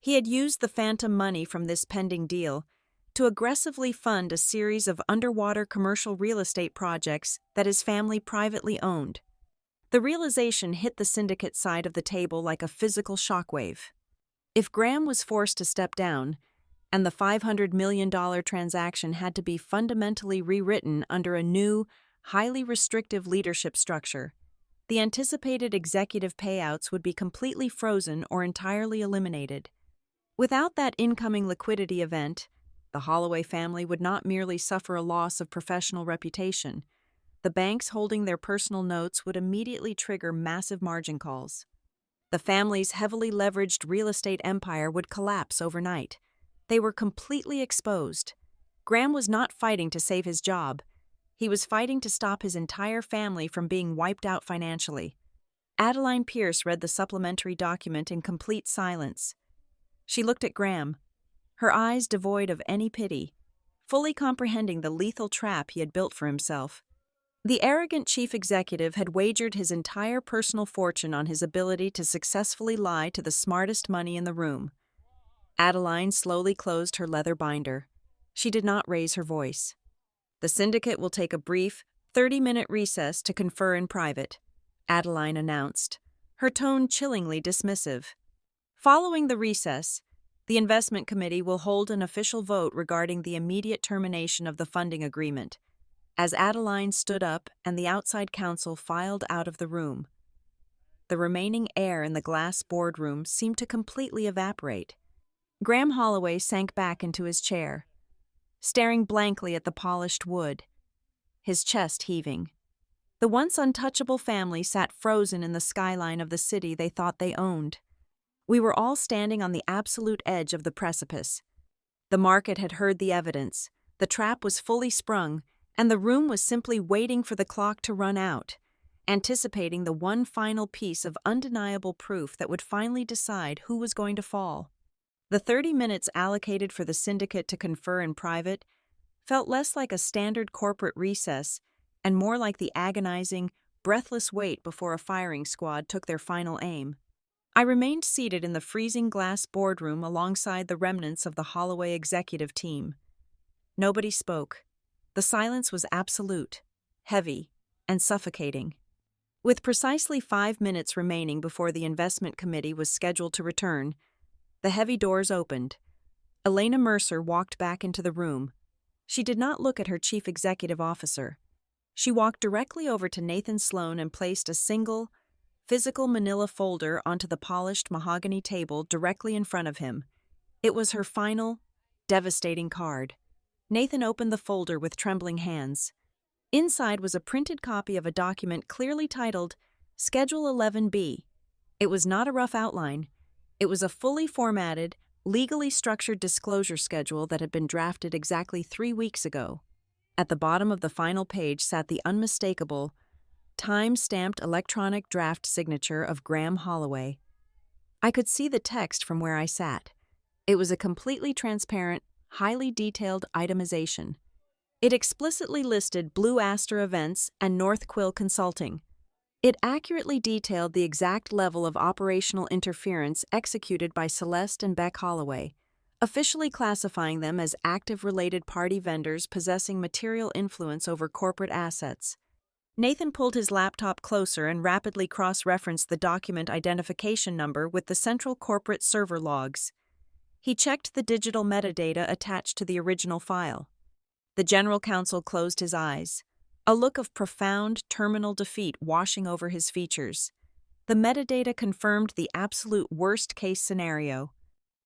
A: He had used the phantom money from this pending deal to aggressively fund a series of underwater commercial real estate projects that his family privately owned. The realization hit the syndicate side of the table like a physical shockwave. If Graham was forced to step down, and the $500 million transaction had to be fundamentally rewritten under a new, highly restrictive leadership structure, the anticipated executive payouts would be completely frozen or entirely eliminated. Without that incoming liquidity event, the Holloway family would not merely suffer a loss of professional reputation. The banks holding their personal notes would immediately trigger massive margin calls. The family's heavily leveraged real estate empire would collapse overnight. They were completely exposed. Graham was not fighting to save his job. He was fighting to stop his entire family from being wiped out financially. Adeline Pierce read the supplementary document in complete silence. She looked at Graham, her eyes devoid of any pity, fully comprehending the lethal trap he had built for himself. The arrogant chief executive had wagered his entire personal fortune on his ability to successfully lie to the smartest money in the room. Adeline slowly closed her leather binder. She did not raise her voice. "The syndicate will take a brief, 30-minute recess to confer in private," Adeline announced, her tone chillingly dismissive. Following the recess, the investment committee will hold an official vote regarding the immediate termination of the funding agreement. As Adeline stood up and the outside counsel filed out of the room, the remaining air in the glass boardroom seemed to completely evaporate. Graham Holloway sank back into his chair, staring blankly at the polished wood, his chest heaving. The once untouchable family sat frozen in the skyline of the city they thought they owned. We were all standing on the absolute edge of the precipice. The market had heard the evidence, the trap was fully sprung, and the room was simply waiting for the clock to run out, anticipating the one final piece of undeniable proof that would finally decide who was going to fall. The 30 minutes allocated for the syndicate to confer in private felt less like a standard corporate recess and more like the agonizing, breathless wait before a firing squad took their final aim. I remained seated in the freezing glass boardroom alongside the remnants of the Holloway executive team. Nobody spoke. The silence was absolute, heavy, and suffocating. With precisely 5 minutes remaining before the investment committee was scheduled to return, the heavy doors opened. Elena Mercer walked back into the room. She did not look at her chief executive officer. She walked directly over to Nathan Sloan and placed a single, physical manila folder onto the polished mahogany table directly in front of him. It was her final, devastating card. Nathan opened the folder with trembling hands. Inside was a printed copy of a document clearly titled Schedule 11B. It was not a rough outline. It was a fully formatted, legally structured disclosure schedule that had been drafted exactly 3 weeks ago. At the bottom of the final page sat the unmistakable, time-stamped electronic draft signature of Graham Holloway. I could see the text from where I sat. It was a completely transparent, highly detailed itemization. It explicitly listed Blue Aster Events and North Quill Consulting. It accurately detailed the exact level of operational interference executed by Celeste and Beck Holloway, officially classifying them as active related party vendors possessing material influence over corporate assets. Nathan pulled his laptop closer and rapidly cross-referenced the document identification number with the central corporate server logs. He checked the digital metadata attached to the original file. The general counsel closed his eyes, a look of profound terminal defeat washing over his features. The metadata confirmed the absolute worst-case scenario.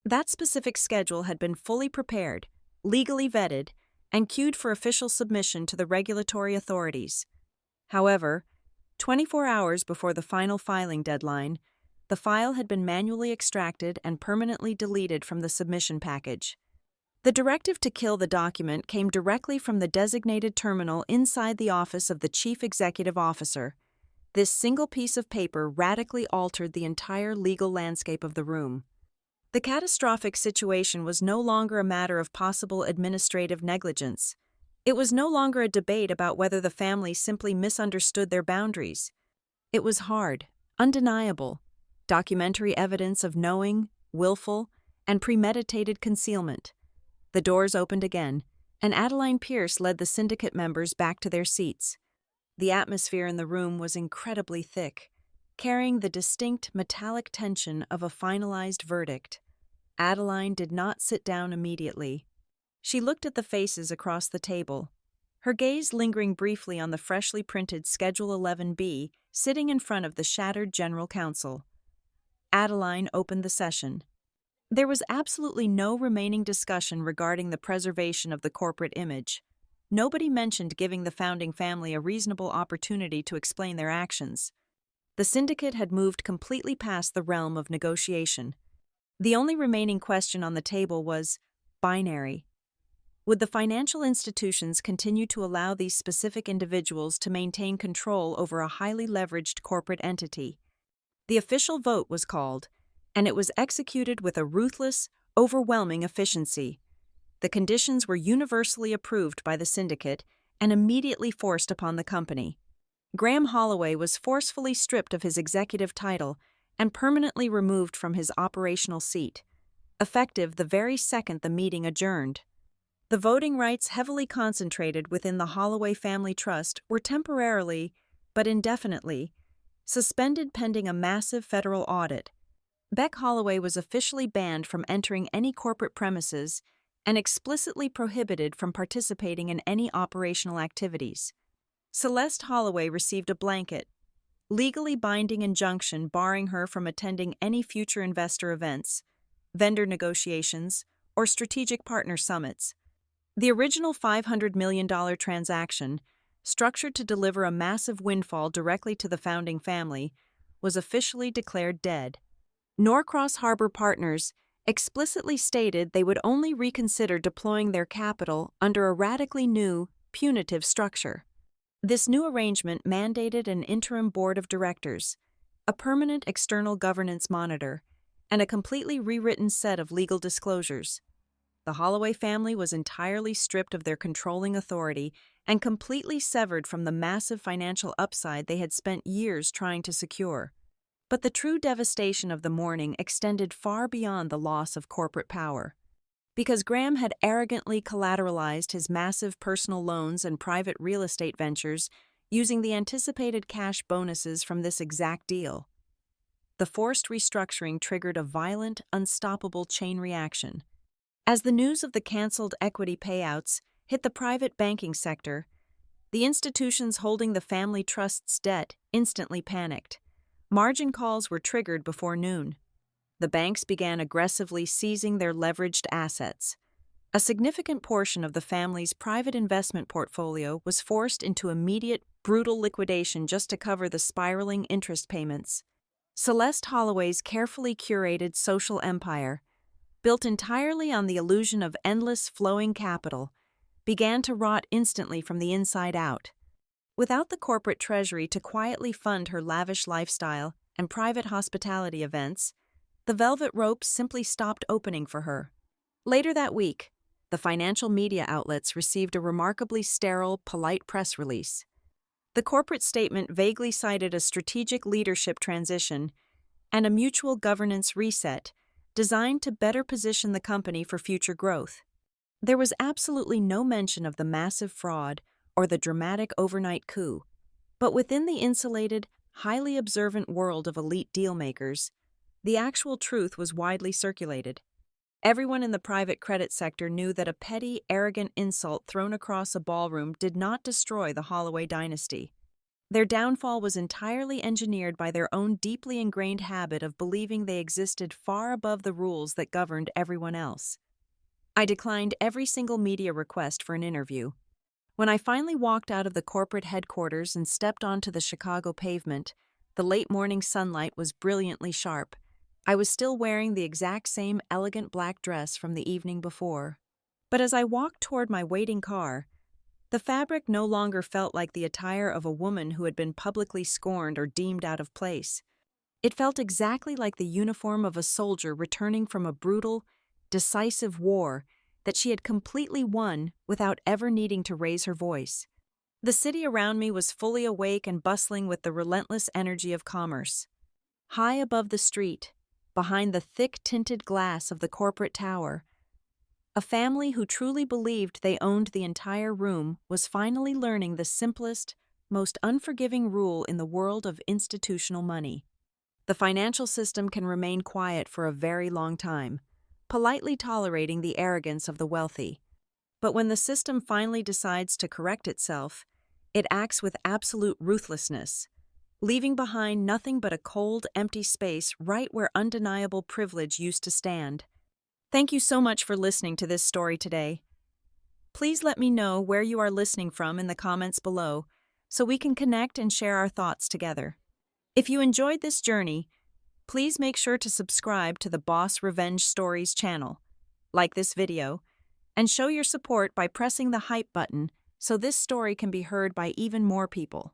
A: That specific schedule had been fully prepared, legally vetted, and queued for official submission to the regulatory authorities. However, 24 hours before the final filing deadline, the file had been manually extracted and permanently deleted from the submission package. The directive to kill the document came directly from the designated terminal inside the office of the Chief Executive Officer. This single piece of paper radically altered the entire legal landscape of the room. The catastrophic situation was no longer a matter of possible administrative negligence. It was no longer a debate about whether the family simply misunderstood their boundaries. It was hard, undeniable, documentary evidence of knowing, willful, and premeditated concealment. The doors opened again, and Adeline Pierce led the syndicate members back to their seats. The atmosphere in the room was incredibly thick, carrying the distinct metallic tension of a finalized verdict. Adeline did not sit down immediately. She looked at the faces across the table, her gaze lingering briefly on the freshly printed Schedule 11B sitting in front of the shattered general counsel. Adeline opened the session. There was absolutely no remaining discussion regarding the preservation of the corporate image. Nobody mentioned giving the founding family a reasonable opportunity to explain their actions. The syndicate had moved completely past the realm of negotiation. The only remaining question on the table was binary. Would the financial institutions continue to allow these specific individuals to maintain control over a highly leveraged corporate entity? The official vote was called, and it was executed with a ruthless, overwhelming efficiency. The conditions were universally approved by the syndicate and immediately forced upon the company. Graham Holloway was forcefully stripped of his executive title and permanently removed from his operational seat, effective the very second the meeting adjourned. The voting rights heavily concentrated within the Holloway Family Trust were temporarily, but indefinitely, suspended pending a massive federal audit. Beck Holloway was officially banned from entering any corporate premises and explicitly prohibited from participating in any operational activities. Celeste Holloway received a blanket, legally binding injunction barring her from attending any future investor events, vendor negotiations, or strategic partner summits. The original $500 million transaction, structured to deliver a massive windfall directly to the founding family, was officially declared dead. Norcross Harbor Partners explicitly stated they would only reconsider deploying their capital under a radically new, punitive structure. This new arrangement mandated an interim board of directors, a permanent external governance monitor, and a completely rewritten set of legal disclosures. The Holloway family was entirely stripped of their controlling authority and completely severed from the massive financial upside they had spent years trying to secure. But the true devastation of the morning extended far beyond the loss of corporate power. Because Graham had arrogantly collateralized his massive personal loans and private real estate ventures using the anticipated cash bonuses from this exact deal. The forced restructuring triggered a violent, unstoppable chain reaction. As the news of the canceled equity payouts hit the private banking sector, the institutions holding the family trust's debt instantly panicked. Margin calls were triggered before noon. The banks began aggressively seizing their leveraged assets. A significant portion of the family's private investment portfolio was forced into immediate, brutal liquidation just to cover the spiraling interest payments. Celeste Holloway's carefully curated social empire, built entirely on the illusion of endless flowing capital, began to rot instantly from the inside out. Without the corporate treasury to quietly fund her lavish lifestyle and private hospitality events, the velvet ropes simply stopped opening for her. Later that week, the financial media outlets received a remarkably sterile, polite press release. The corporate statement vaguely cited a strategic leadership transition and a mutual governance reset designed to better position the company for future growth. There was absolutely no mention of the massive fraud or the dramatic overnight coup, but within the insulated, highly observant world of elite dealmakers, the actual truth was widely circulated. Everyone in the private credit sector knew that a petty, arrogant insult thrown across a ballroom did not destroy the Holloway dynasty. Their downfall was entirely engineered by their own deeply ingrained habit of believing they existed far above the rules that governed everyone else. I declined every single media request for an interview. When I finally walked out of the corporate headquarters and stepped onto the Chicago pavement, the late morning sunlight was brilliantly sharp. I was still wearing the exact same elegant black dress from the evening before. But as I walked toward my waiting car, the fabric no longer felt like the attire of a woman who had been publicly scorned or deemed out of place. It felt exactly like the uniform of a soldier returning from a brutal, decisive war that she had completely won without ever needing to raise her voice. The city around me was fully awake and bustling with the relentless energy of commerce. High above the street, behind the thick tinted glass of the corporate tower, a family who truly believed they owned the entire room was finally learning the simplest, most unforgiving rule in the world of institutional money. The financial system can remain quiet for a very long time, politely tolerating the arrogance of the wealthy. But when the system finally decides to correct itself, it acts with absolute ruthlessness, leaving behind nothing but a cold, empty space right where undeniable privilege used to stand. Thank you so much for listening to this story today. Please let me know where you are listening from in the comments below so we can connect and share our thoughts together. If you enjoyed this journey, please make sure to subscribe to the Boss Revenge Stories channel, like this video, and show your support by pressing the hype button so this story can be heard by even more people.